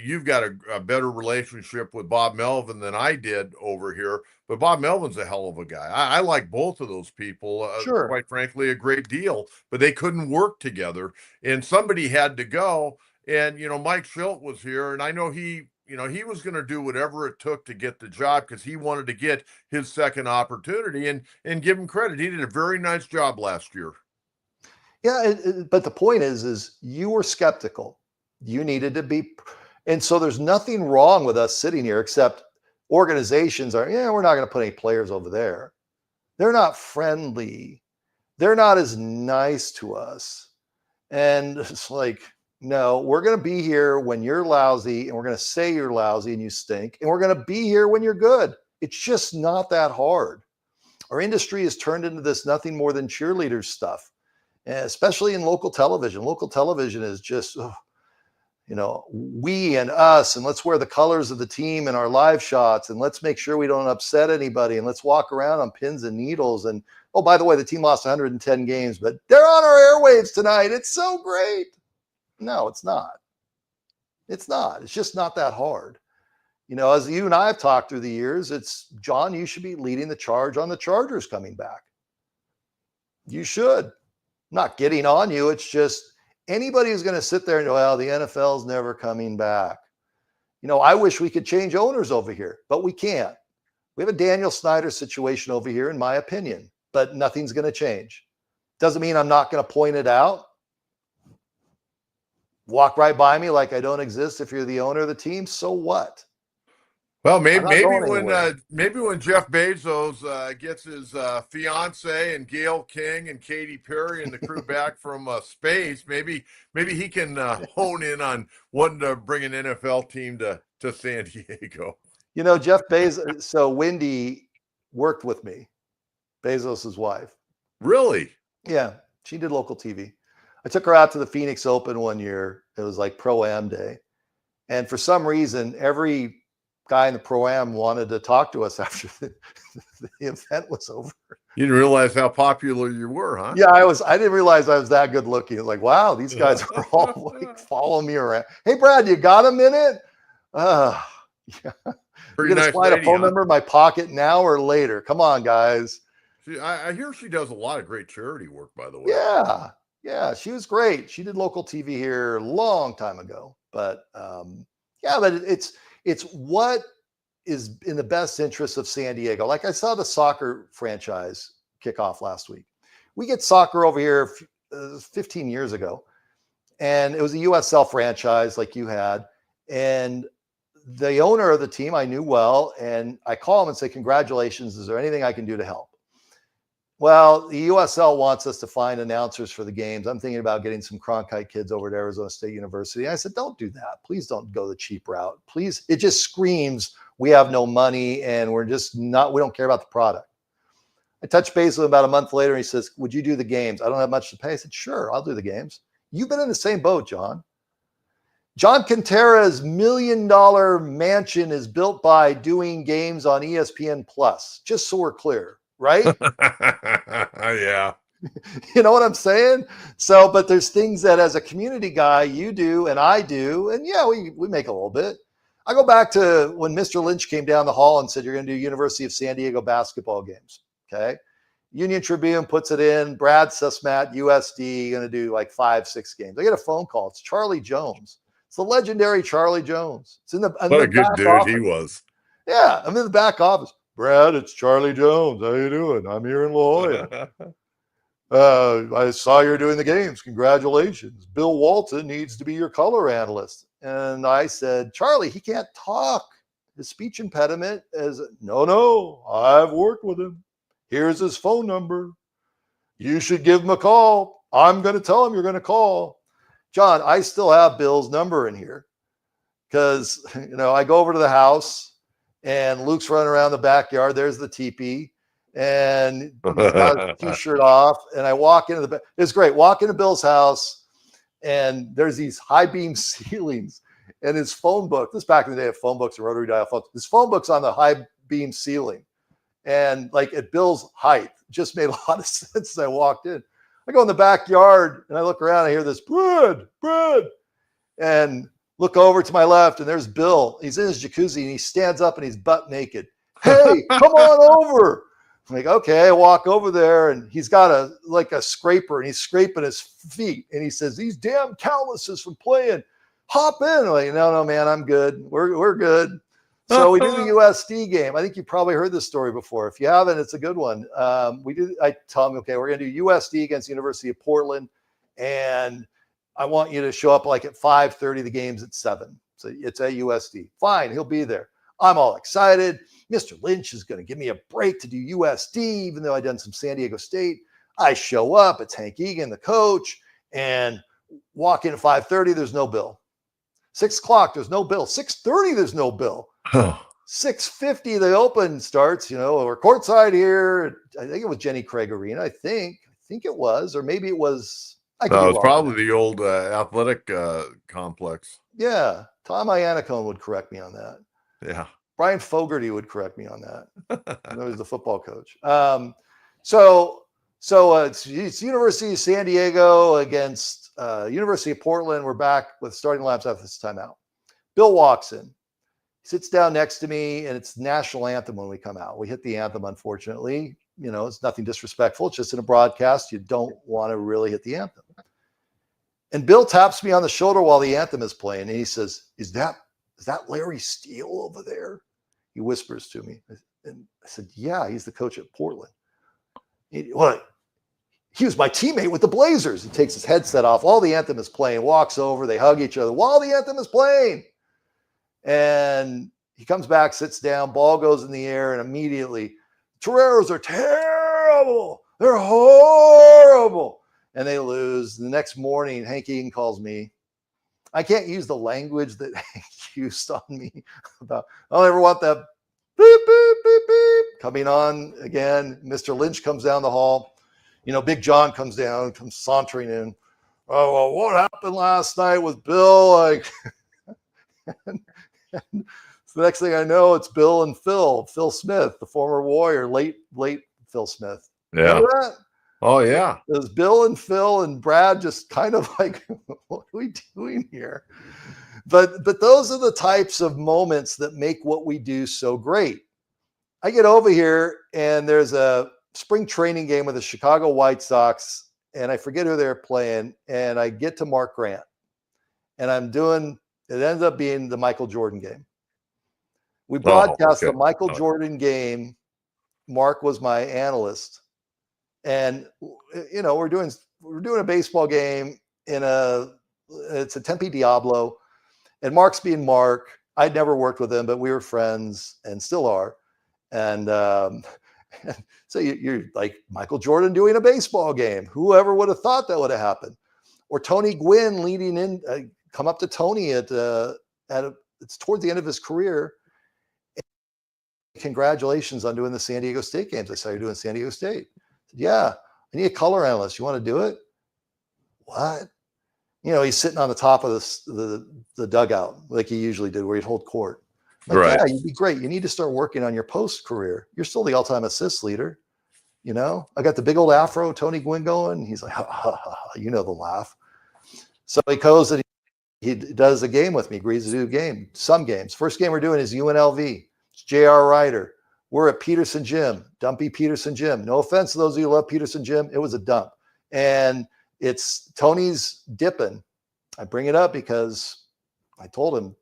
You've got a better relationship with Bob Melvin than I did over here. But Bob Melvin's a hell of a guy. I like both of those people, Sure. quite frankly, a great deal. But they couldn't work together. And somebody had to go. And, Mike Schilt was here. And I know he was going to do whatever it took to get the job because he wanted to get his second opportunity and give him credit. He did a very nice job last year. Yeah, but the point is you were skeptical. You needed to be. And so there's nothing wrong with us sitting here except organizations are, we're not going to put any players over there. They're not friendly. They're not as nice to us. And it's like, no, we're going to be here when you're lousy and we're going to say you're lousy and you stink. And we're going to be here when you're good. It's just not that hard. Our industry has turned into this nothing more than cheerleaders stuff, especially in local television. Local television is just, we and us, and let's wear the colors of the team in our live shots, and let's make sure we don't upset anybody, and let's walk around on pins and needles. And, oh, by the way, the team lost 110 games, but they're on our airwaves tonight. It's so great. No, it's not. It's not. It's just not that hard. As you and I have talked through the years, it's, John, you should be leading the charge on the Chargers coming back. You should. I'm not getting on you. It's just anybody who's going to sit there and go, well, the NFL's never coming back. I wish we could change owners over here, but we can't. We have a Daniel Snyder situation over here, in my opinion, but nothing's going to change. Doesn't mean I'm not going to point it out. Walk right by me like I don't exist if you're the owner of the team. So what? Well, maybe when Jeff Bezos gets his fiance and Gail King and Katy Perry and the crew back from space, maybe he can hone in on wanting to bring an NFL team to San Diego. Jeff Bezos. So Wendy worked with me, Bezos's wife. Really? Yeah, she did local TV. I took her out to the Phoenix Open one year. It was like Pro-Am day. And for some reason, every guy in the Pro-Am wanted to talk to us after the event was over. You didn't realize how popular you were, huh? Yeah, I didn't realize I was that good looking. It was like, wow, these guys are all like following me around. Hey, Brad, you got a minute? Yeah. You're going to slide a phone number in my pocket now or later. Come on, guys. I hear she does a lot of great charity work, by the way. Yeah, she was great. She did local TV here a long time ago. But but it's what is in the best interest of San Diego. Like I saw the soccer franchise kick off last week. We get soccer over here 15 years ago, and it was a USL franchise like you had. And the owner of the team I knew well, and I call him and say, congratulations. Is there anything I can do to help? Well, the USL wants us to find announcers for the games. I'm thinking about getting some Cronkite kids over to Arizona State University. I said, don't do that. Please don't go the cheap route. Please. It just screams we have no money and we don't care about the product. I touched base with him about a month later and he says, would you do the games? I don't have much to pay. I said, sure, I'll do the games. You've been in the same boat, John. John Kentera's $1 million mansion is built by doing games on ESPN Plus, just so we're clear, right? Yeah. You know what I'm saying? So, but there's things that as a community guy, you do and I do. And yeah, we make a little bit. I go back to when Mr. Lynch came down the hall and said, you're going to do University of San Diego basketball games. Okay. Union Tribune puts it in. Brad Cesmat, USD, going to do like 5-6 games. I get a phone call. It's Charlie Jones. It's the legendary Charlie Jones. It's in the what a good dude office. he was. Yeah, I'm in the back office. Brad, it's Charlie Jones. How you doing? I'm here in La Jolla. I saw you're doing the games. Congratulations. Bill Walton needs to be your color analyst. And I said, Charlie, he can't talk. His speech impediment is, no, I've worked with him. Here's his phone number. You should give him a call. I'm going to tell him you're going to call. John, I still have Bill's number in here because, I go over to the house and Luke's running around the backyard. There's the teepee and he's got his t-shirt off. And I walk into it's great. Walk into Bill's house and there's these high beam ceilings and his phone book. This is back in the day of phone books and rotary dial phones. His phone book's on the high beam ceiling and like at Bill's height. Just made a lot of sense as I walked in. I go in the backyard and I look around. I hear this, Brad, and look over to my left. And there's Bill. He's in his jacuzzi and he stands up and he's butt naked. Hey, come on over. I'm like, okay, I walk over there and he's got a scraper and he's scraping his feet. And he says, these damn calluses from playing, hop in. I'm like, no, man, I'm good. We're good. So we do the USD game. I think you probably heard this story before. If you haven't, it's a good one. I tell them, okay, we're going to do USD against the University of Portland. And I want you to show up like at 5:30. The game's at 7. So it's at USD. Fine, he'll be there. I'm all excited. Mr. Lynch is going to give me a break to do USD, even though I've done some San Diego State. I show up. It's Hank Egan, the coach, and walk in at 5:30. There's no bill. 6 o'clock, there's no bill. 6:30, there's no bill. 6:50, the open starts, we're courtside here. I think it was Jenny Craig Arena. I think it was, or maybe it was. No, it's probably the old athletic complex. Yeah. Tom Iannacone would correct me on that. Yeah. Brian Fogarty would correct me on that. I know he's the football coach. So it's University of San Diego against University of Portland. We're back with starting lineups after this timeout. Bill walks in. He sits down next to me, and it's national anthem when we come out. We hit the anthem, unfortunately. It's nothing disrespectful. It's just in a broadcast. You don't want to really hit the anthem. And Bill taps me on the shoulder while the anthem is playing, and he says, is that Larry Steele over there? He whispers to me. And I said, yeah, he's the coach at Portland. He was my teammate with the Blazers. He takes his headset off while the anthem is playing, walks over, they hug each other while the anthem is playing. And he comes back, sits down, ball goes in the air, and immediately, Toreros are terrible. They're horrible. And they lose. The next morning, Hank Egan calls me. I can't use the language that Hank used on me about, I don't ever want that beep, beep, beep, beep coming on again. Mr. Lynch comes down the hall. Big John comes sauntering in. Oh, well, what happened last night with Bill? And the next thing I know, it's Bill and Phil Smith, the former Warrior, late Phil Smith. Yeah. Remember that? Oh, yeah. It was Bill and Phil and Brad just kind of like, what are we doing here? But those are the types of moments that make what we do so great. I get over here and there's a spring training game with the Chicago White Sox, and I forget who they're playing, and I get to Mark Grant, and it ends up being the Michael Jordan game. We broadcast the Michael Jordan game. Mark was my analyst. And, we're doing a baseball game it's a Tempe Diablo, and Mark's being Mark. I'd never worked with him, but we were friends and still are. And So you're like Michael Jordan doing a baseball game. Whoever would have thought that would have happened? Or Tony Gwynn leading in, come up to Tony it's towards the end of his career. Congratulations on doing the San Diego State games. I saw you're doing San Diego State. I said, yeah, I need a color analyst. You want to do it? What? He's sitting on the top of the dugout like he usually did, where he'd hold court. I'm like, yeah, you'd be great. You need to start working on your post career. You're still the all-time assist leader. I got the big old afro, Tony Gwynn going. He's like, ha, ha, ha, ha. The laugh. So he goes and he does a game with me, agrees to do some games. First game we're doing is UNLV. It's J.R. Ryder. We're at Peterson Gym, Dumpy Peterson Gym. No offense to those of you who love Peterson Gym. It was a dump. And it's Tony's dipping. I bring it up because I told him,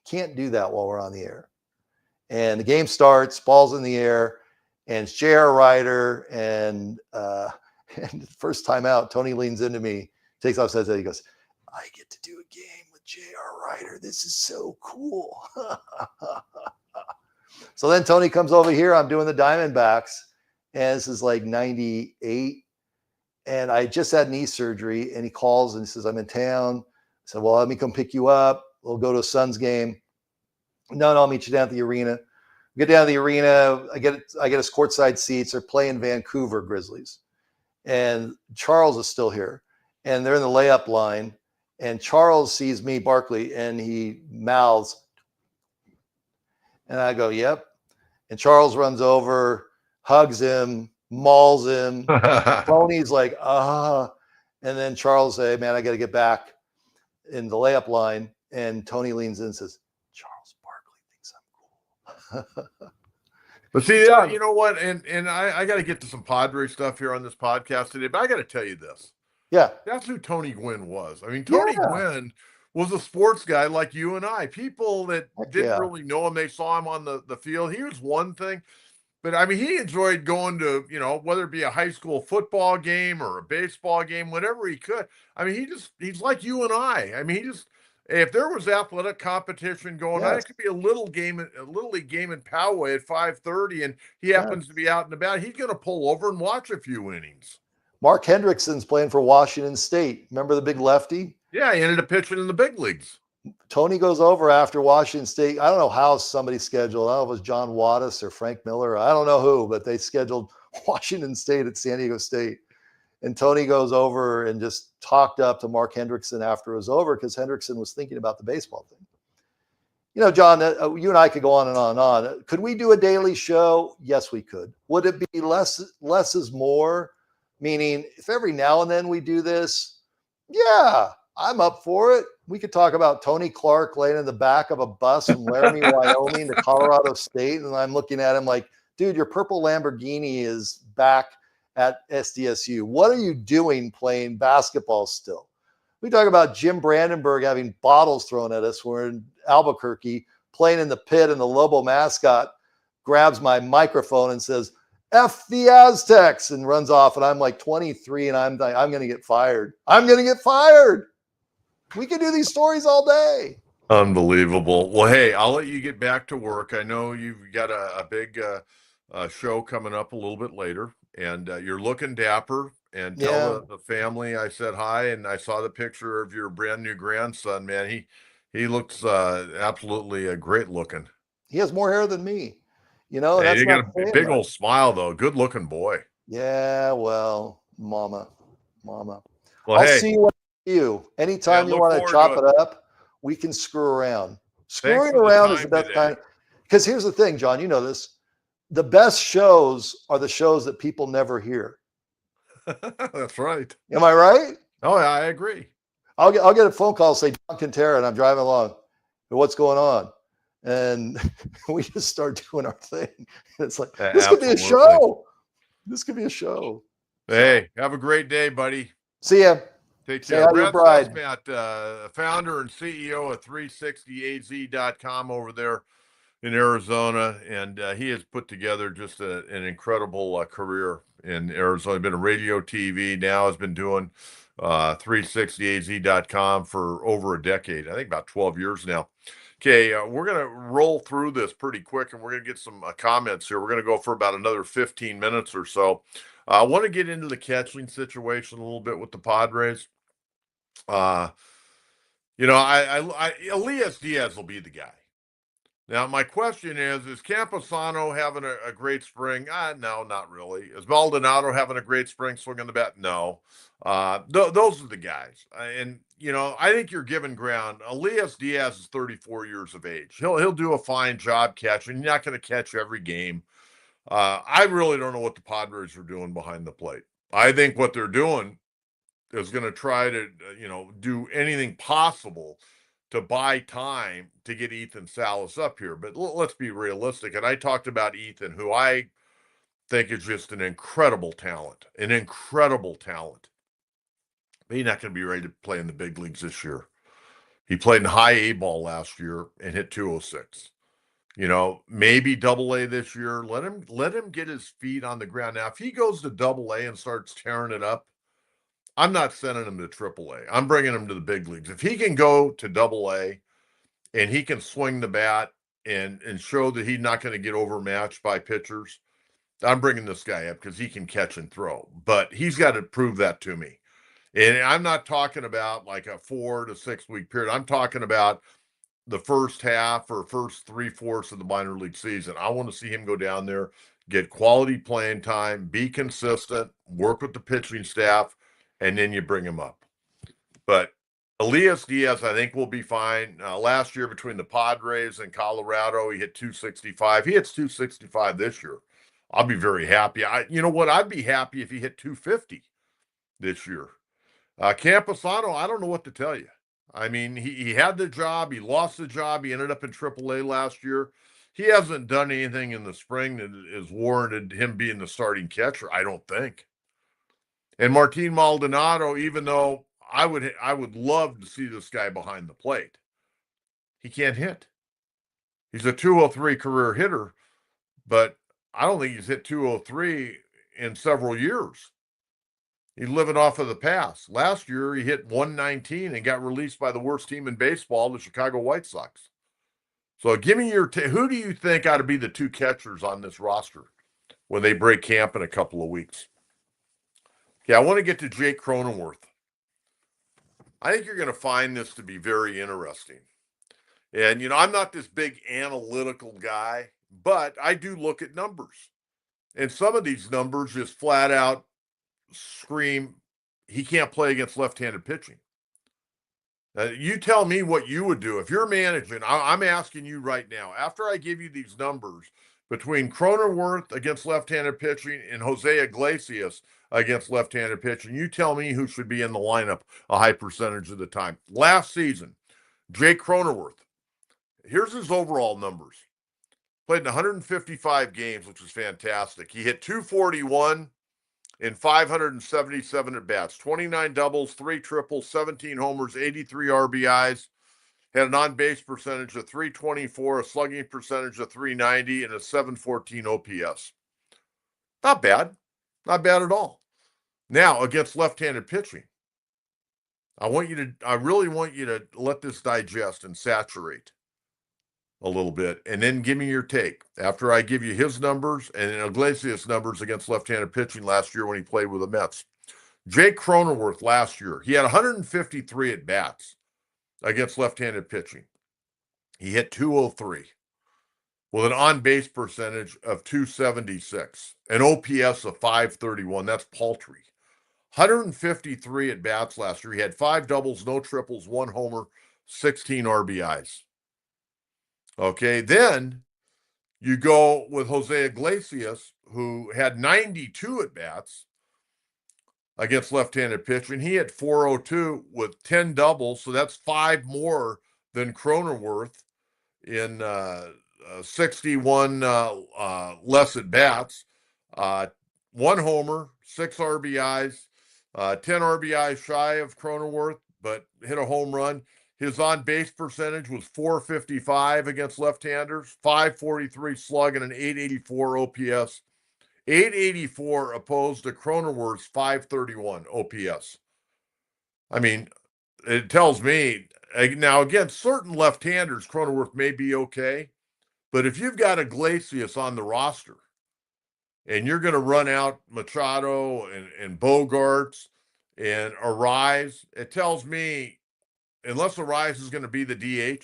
can't do that while we're on the air. And the game starts, ball's in the air, and it's J.R. Ryder. And the first time out, Tony leans into me, takes off his headset. He goes, I get to do a game with J.R. Ryder. This is so cool. So then Tony comes over here. I'm doing the Diamondbacks. And this is like 98. And I just had knee surgery. And he calls and he says, I'm in town. I said, well, let me come pick you up. We'll go to a Suns game. No, I'll meet you down at the arena. We get down to the arena. I get us courtside seats. They're playing Vancouver Grizzlies. And Charles is still here. And they're in the layup line. And Charles sees me, Barkley, and he mouths. And I go, yep. And Charles runs over, hugs him, mauls him. Tony's like, And then Charles say, man, I got to get back in the layup line. And Tony leans in and says, Charles Barkley thinks I'm cool. But see, you know what? And I got to get to some Padres stuff here on this podcast today, but I got to tell you this. Yeah. That's who Tony Gwynn was. I mean, Tony Gwynn was a sports guy like you and I. People that didn't really know him, they saw him on the field. He was one thing. But, I mean, he enjoyed going to, whether it be a high school football game or a baseball game, whatever he could. I mean, he's like you and I. I mean, if there was athletic competition going on, it could be a little league game in Poway at 5:30, and he happens to be out and about, he's going to pull over and watch a few innings. Mark Hendrickson's playing for Washington State. Remember the big lefty? Yeah, he ended up pitching in the big leagues. Tony goes over after Washington State. I don't know how somebody scheduled. I don't know if it was John Wattis or Frank Miller. I don't know who, but they scheduled Washington State at San Diego State. And Tony goes over and just talked up to Mark Hendrickson after it was over because Hendrickson was thinking about the baseball thing. John, you and I could go on and on and on. Could we do a daily show? Yes, we could. Would it be less is more? Meaning, if every now and then we do this, yeah, I'm up for it. We could talk about Tony Clark laying in the back of a bus from Laramie, Wyoming to Colorado State. And I'm looking at him like, dude, your purple Lamborghini is back at SDSU. What are you doing playing basketball still? We talk about Jim Brandenburg having bottles thrown at us. We're in Albuquerque playing in the pit, and the Lobo mascot grabs my microphone and says, F the Aztecs, and runs off. And I'm like 23 and I'm going to get fired. I'm going to get fired. We can do these stories all day. Unbelievable. Well, hey, I'll let you get back to work. I know you've got a big show coming up a little bit later, and you're looking dapper. And tell the family I said hi, and I saw the picture of your brand new grandson. Man, he looks absolutely great looking. He has more hair than me. Hey, that's you got a big old smile, though. Good looking boy. Yeah, well, mama. Well, I'll see you anytime you want to chop it up. We can screw around. Screwing around is the best kind. Because here's the thing, John. You know this. The best shows are the shows that people never hear. That's right. Am I right? Oh, yeah, I agree. I'll get a phone call, say John Kentera, and I'm driving along. What's going on? And we just start doing our thing. It's like, this could be a show. This could be a show. Hey, have a great day, buddy. See ya. Take care. Brad Cesmat, founder and CEO of 360az.com over there in Arizona. And he has put together just an incredible career in Arizona. He's been on radio, TV, now has been doing 360az.com for over a decade. I think about 12 years now. Okay, we're going to roll through this pretty quick, and we're going to get some comments here. We're going to go for about another 15 minutes or so. I want to get into the catching situation a little bit with the Padres. Elias Diaz will be the guy. Now, my question is Camposano having a great spring? No, not really. Is Maldonado having a great spring swinging the bat? No. Those are the guys. I think you're giving ground. Elias Diaz is 34 years of age. He'll do a fine job catching. You're not going to catch every game. I really don't know what the Padres are doing behind the plate. I think what they're doing is going to try to, do anything possible to buy time to get Ethan Salas up here. But let's be realistic. And I talked about Ethan, who I think is just an incredible talent. But he's not going to be ready to play in the big leagues this year. He played in high A ball last year and hit 206. Maybe double A this year. Let him get his feet on the ground. Now, if he goes to double A and starts tearing it up, I'm not sending him to triple A. I'm bringing him to the big leagues. If he can go to double A and he can swing the bat and show that he's not going to get overmatched by pitchers, I'm bringing this guy up because he can catch and throw. But he's got to prove that to me. And I'm not talking about like a 4 to 6 week period. I'm talking about the first half or first 3/4 of the minor league season. I want to see him go down there, get quality playing time, be consistent, work with the pitching staff, and then you bring him up. But Elias Diaz, I think, will be fine. Last year between the Padres and Colorado, he hit 265. He hits 265 this year. I'll be very happy. You know what? I'd be happy if he hit 250 this year. Camposano, I don't know what to tell you. I mean, he had the job. He lost the job. He ended up in AAA last year. He hasn't done anything in the spring that has warranted him being the starting catcher, I don't think. And Martin Maldonado, even though I would love to see this guy behind the plate, he can't hit. He's a 203 career hitter, but I don't think he's hit 203 in several years. He's living off of the past. Last year, he hit 119 and got released by the worst team in baseball, the Chicago White Sox. So give me who do you think ought to be the two catchers on this roster when they break camp in a couple of weeks? Okay, I want to get to Jake Cronenworth. I think you're going to find this to be very interesting. And, I'm not this big analytical guy, but I do look at numbers. And some of these numbers just flat out scream he can't play against left-handed pitching. You tell me what you would do. If you're managing, I'm asking you right now, after I give you these numbers between Cronenworth against left-handed pitching and Jose Iglesias against left-handed pitching, you tell me who should be in the lineup a high percentage of the time. Last season, Jake Cronenworth, here's his overall numbers. Played in 155 games, which was fantastic. He hit 241 in 577 at-bats, 29 doubles, 3 triples, 17 homers, 83 RBIs, had an on-base percentage of 324, a slugging percentage of 390, and a 714 OPS. Not bad. Not bad at all. Now, against left-handed pitching, I really want you to let this digest and saturate a little bit, and then give me your take after I give you his numbers and Iglesias' numbers against left-handed pitching last year when he played with the Mets. Jake Cronenworth last year, he had 153 at-bats against left-handed pitching. He hit 203 with an on-base percentage of 276, an OPS of 531. That's paltry. 153 at-bats last year. He had 5 doubles, no triples, 1 homer, 16 RBIs. Okay, then you go with Jose Iglesias, who had 92 at-bats against left-handed pitching. He had 402 with 10 doubles, so that's 5 more than Cronenworth in 61 less at-bats. 1 homer, 6 RBIs, 10 RBIs shy of Cronenworth, but hit a home run. His on-base percentage was 455 against left-handers, 543 slug, and an 884 OPS. 884 opposed to Cronenworth's 531 OPS. I mean, it tells me now, again, certain left-handers, Cronenworth may be okay, but if you've got Iglesias on the roster and you're going to run out Machado and Bogarts and Arise, it tells me, unless Arise is going to be the DH,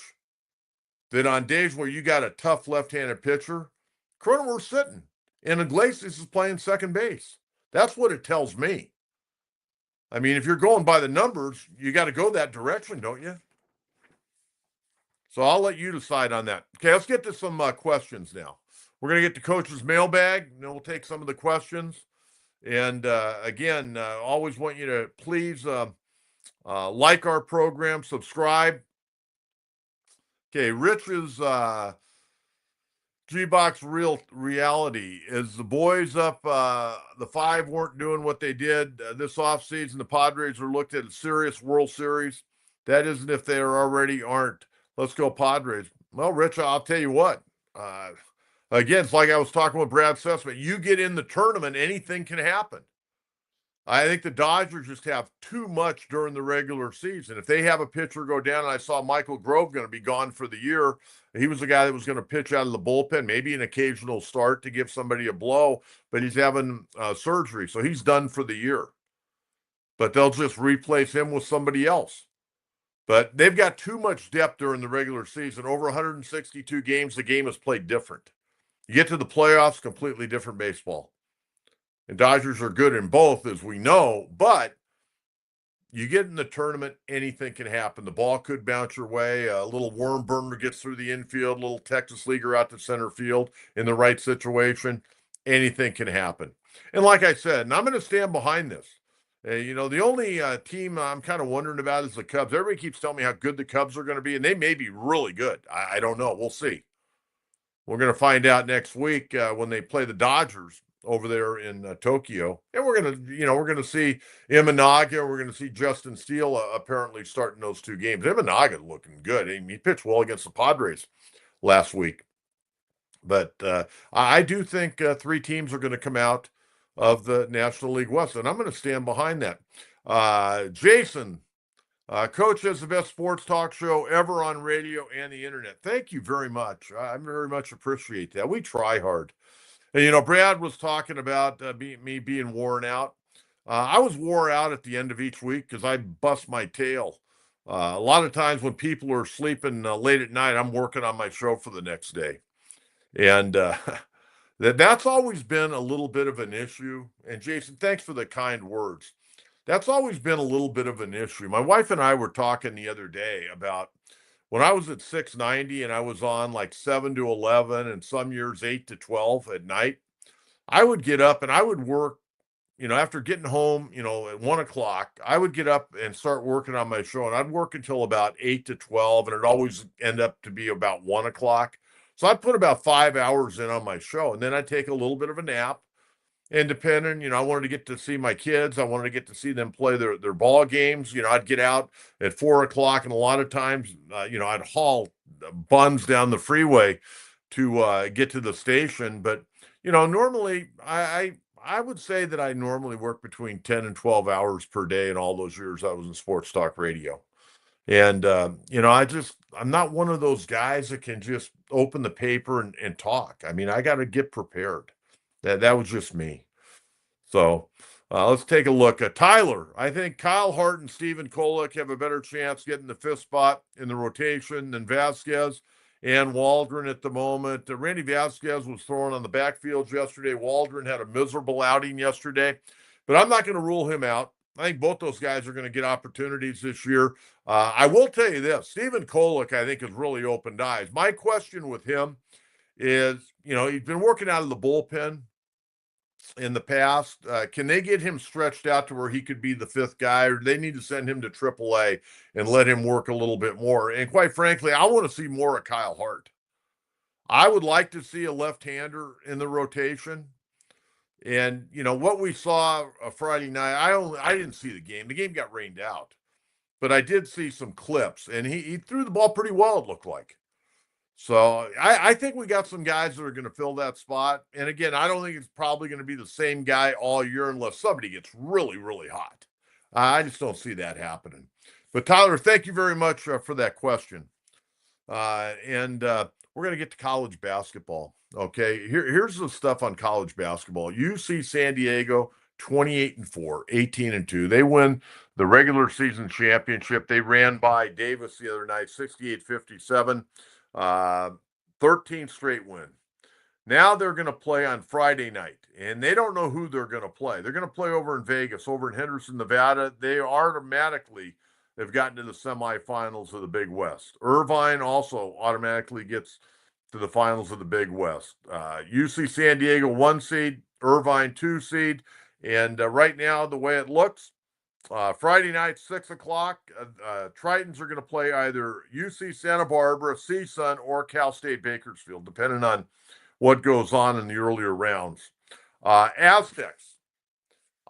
that on days where you got a tough left-handed pitcher, Cronenworth's sitting and Iglesias is playing second base. That's what it tells me. I mean, if you're going by the numbers, you got to go that direction, don't you? So I'll let you decide on that. Okay, let's get to some questions now. We're going to get to Coach's Mailbag, and then we'll take some of the questions. And again, always want you to please like our program, subscribe. Okay, Rich's G-Box reality is the boys up. The five weren't doing what they did this offseason. The Padres are looked at a serious World Series. That isn't if they already aren't. Let's go Padres. Well, Rich, I'll tell you what. Again, it's like I was talking with Brad Cesmat. You get in the tournament, anything can happen. I think the Dodgers just have too much during the regular season. If they have a pitcher go down, and I saw Michael Grove going to be gone for the year, he was the guy that was going to pitch out of the bullpen, maybe an occasional start to give somebody a blow, but he's having surgery, so he's done for the year. But they'll just replace him with somebody else. But they've got too much depth during the regular season. Over 162 games, the game is played different. You get to the playoffs, completely different baseball. And Dodgers are good in both, as we know, but you get in the tournament, anything can happen. The ball could bounce your way. A little worm burner gets through the infield, a little Texas leaguer out to center field in the right situation. Anything can happen. And like I said, and I'm going to stand behind this. The only team I'm kind of wondering about is the Cubs. Everybody keeps telling me how good the Cubs are going to be, and they may be really good. I don't know. We'll see. We're going to find out next week when they play the Dodgers over there in Tokyo, and we're going to see Imanaga. We're going to see Justin Steele apparently starting those two games. Imanaga looking good. He pitched well against the Padres last week, but I do think three teams are going to come out of the National League West, and I'm going to stand behind that. Jason, Coach has the best sports talk show ever on radio and the internet. Thank you very much. I very much appreciate that. We try hard. And, Brad was talking about me being worn out. I was wore out at the end of each week because I bust my tail. A lot of times when people are sleeping late at night, I'm working on my show for the next day. And that's always been a little bit of an issue. And, Jason, thanks for the kind words. That's always been a little bit of an issue. My wife and I were talking the other day about when I was at 690 and I was on like 7 to 11 and some years 8 to 12 at night, I would get up and I would work, after getting home, at 1 o'clock, I would get up and start working on my show, and I'd work until about 8 to 12, and it'd always end up to be about 1 o'clock. So I'd put about 5 hours in on my show, and then I'd take a little bit of a nap. Independent, I wanted to get to see my kids. I wanted to get to see them play their ball games. I'd get out at 4 o'clock, and a lot of times, I'd haul buns down the freeway to get to the station. But, normally I would say that I normally work between 10 and 12 hours per day in all those years I was in sports talk radio. And, I'm not one of those guys that can just open the paper and talk. I mean, I got to get prepared. That was just me. So let's take a look. Tyler, I think Kyle Hart and Stephen Kolek have a better chance getting the fifth spot in the rotation than Vasquez and Waldron at the moment. Randy Vasquez was thrown on the backfield yesterday. Waldron had a miserable outing yesterday, but I'm not going to rule him out. I think both those guys are going to get opportunities this year. I will tell you this, Stephen Kolek, I think, has really opened eyes. My question with him is, he's been working out of the bullpen in the past. Can they get him stretched out to where he could be the fifth guy, or do they need to send him to AAA and let him work a little bit more? And quite frankly, I want to see more of Kyle Hart. I would like to see a left-hander in the rotation. And, what we saw Friday night, I didn't see the game. The game got rained out. But I did see some clips, and he threw the ball pretty well, it looked like. So I think we got some guys that are going to fill that spot. And again, I don't think it's probably going to be the same guy all year unless somebody gets really, really hot. I just don't see that happening. But Tyler, thank you very much for that question. And we're going to get to college basketball. Okay, here's the stuff on college basketball. UC San Diego, 28-4, 18-2. They win the regular season championship. They ran by Davis the other night, 68-57, 13 straight win. Now they're going to play on Friday night, and they don't know who they're going to play. They're going to play over in Vegas, over in Henderson, Nevada. They automatically have gotten to the semifinals of the Big West. Irvine also automatically gets to the finals of the Big West. UC San Diego 1 seed, Irvine 2 seed, and right now the way it looks, Friday night 6 o'clock, Tritons are going to play either UC Santa Barbara, CSUN, or Cal State Bakersfield, depending on what goes on in the earlier rounds. Aztecs.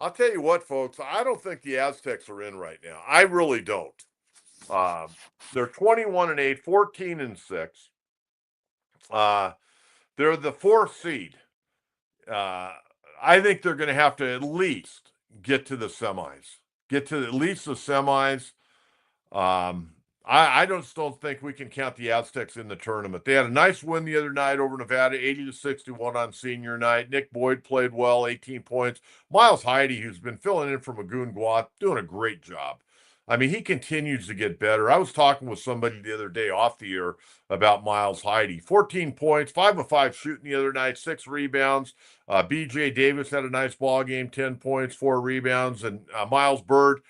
I'll tell you what, folks, I don't think the Aztecs are in right now. I really don't. They're 21-8, 14-6. They're the 4th seed. I think they're going to have to at least get to the semis. Get to at least the semis. I just don't think we can count the Aztecs in the tournament. They had a nice win the other night over Nevada, 80-61 on senior night. Nick Boyd played well, 18 points. Miles Heide, who's been filling in for Magoon Guath, doing a great job. I mean, he continues to get better. I was talking with somebody the other day off the air about Miles Heide. 14 points, 5 of 5 shooting the other night, 6 rebounds. B.J. Davis had a nice ball game, 10 points, 4 rebounds. And Miles Bird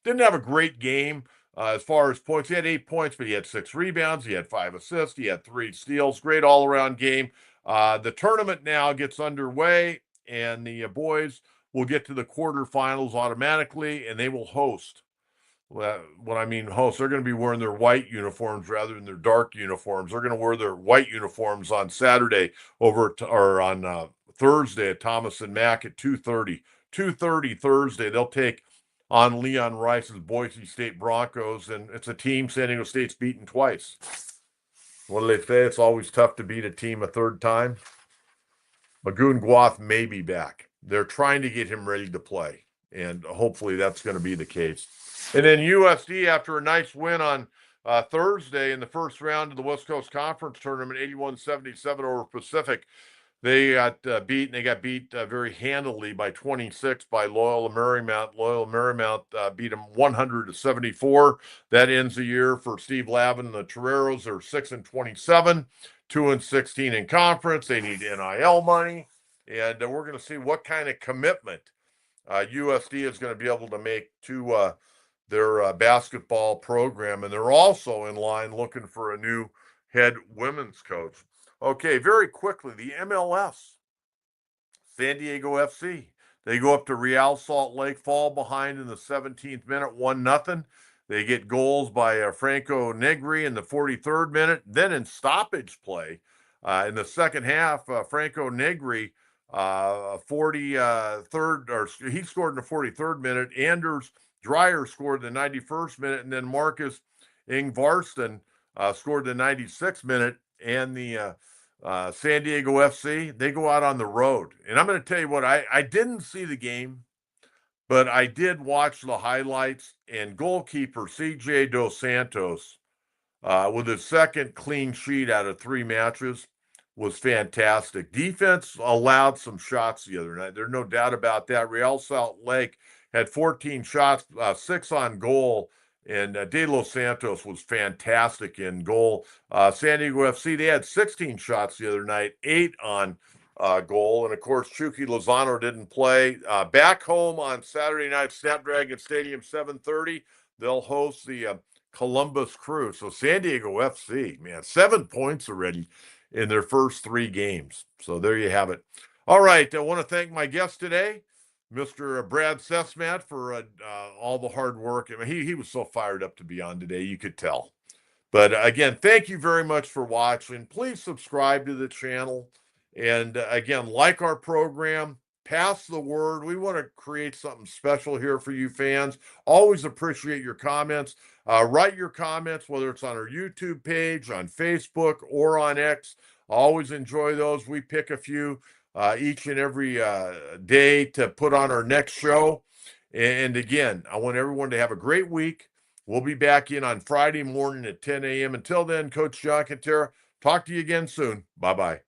didn't have a great game. As far as points, he had 8 points, but he had 6 rebounds. He had 5 assists. He had 3 steals. Great all-around game. The tournament now gets underway, and the boys will get to the quarterfinals automatically, and they will host. When I mean host, they're going to be wearing their white uniforms rather than their dark uniforms. They're going to wear their white uniforms on Saturday or on Thursday at Thomas and Mack at 2:30. 2:30 Thursday. They'll take on Leon Rice's Boise State Broncos, and it's a team San Diego State's beaten twice. What do they say? It's always tough to beat a team a third time. Magoon Guath may be back. They're trying to get him ready to play, and hopefully that's going to be the case. And then USD, after a nice win on Thursday in the first round of the West Coast Conference Tournament, 81-77 over Pacific, they got beat, and they got beat very handily by 26 by Loyola Marymount. Loyola Marymount beat them 100-74. That ends the year for Steve Lavin. The Toreros are 6-27, 2-16 in conference. They need NIL money, and we're going to see what kind of commitment USD is going to be able to make to their basketball program. And they're also in line looking for a new head women's coach. Okay, very quickly, the MLS, San Diego FC. They go up to Real Salt Lake, fall behind in the 17th minute, 1-0. They get goals by Franco Negri in the 43rd minute. Then in stoppage play, in the second half, Franco Negri, 43rd, or he scored in the 43rd minute. Anders Dreyer scored in the 91st minute, and then Marcus Ingvarsson scored in the 96th minute. And the San Diego FC, they go out on the road. And I'm going to tell you what, I didn't see the game, but I did watch the highlights. And goalkeeper CJ Dos Santos, with his second clean sheet out of 3 matches, was fantastic. Defense allowed some shots the other night. There's no doubt about that. Real Salt Lake had 14 shots, 6 on goal. And De Los Santos was fantastic in goal. San Diego FC, they had 16 shots the other night, 8 on goal. And, of course, Chucky Lozano didn't play. Back home on Saturday night, Snapdragon Stadium, 7:30, they'll host the Columbus Crew. So San Diego FC, man, 7 points already in their first 3 games. So there you have it. All right, I want to thank my guest today, Mr. Brad Cesmat, for all the hard work. I mean, he was so fired up to be on today, you could tell. But again, thank you very much for watching. Please subscribe to the channel. And again, like our program, pass the word. We want to create something special here for you fans. Always appreciate your comments. Write your comments, whether it's on our YouTube page, on Facebook, or on X. Always enjoy those. We pick a few each and every day to put on our next show. And again, I want everyone to have a great week. We'll be back in on Friday morning at 10 a.m. Until then, Coach John Kentera, talk to you again soon. Bye-bye.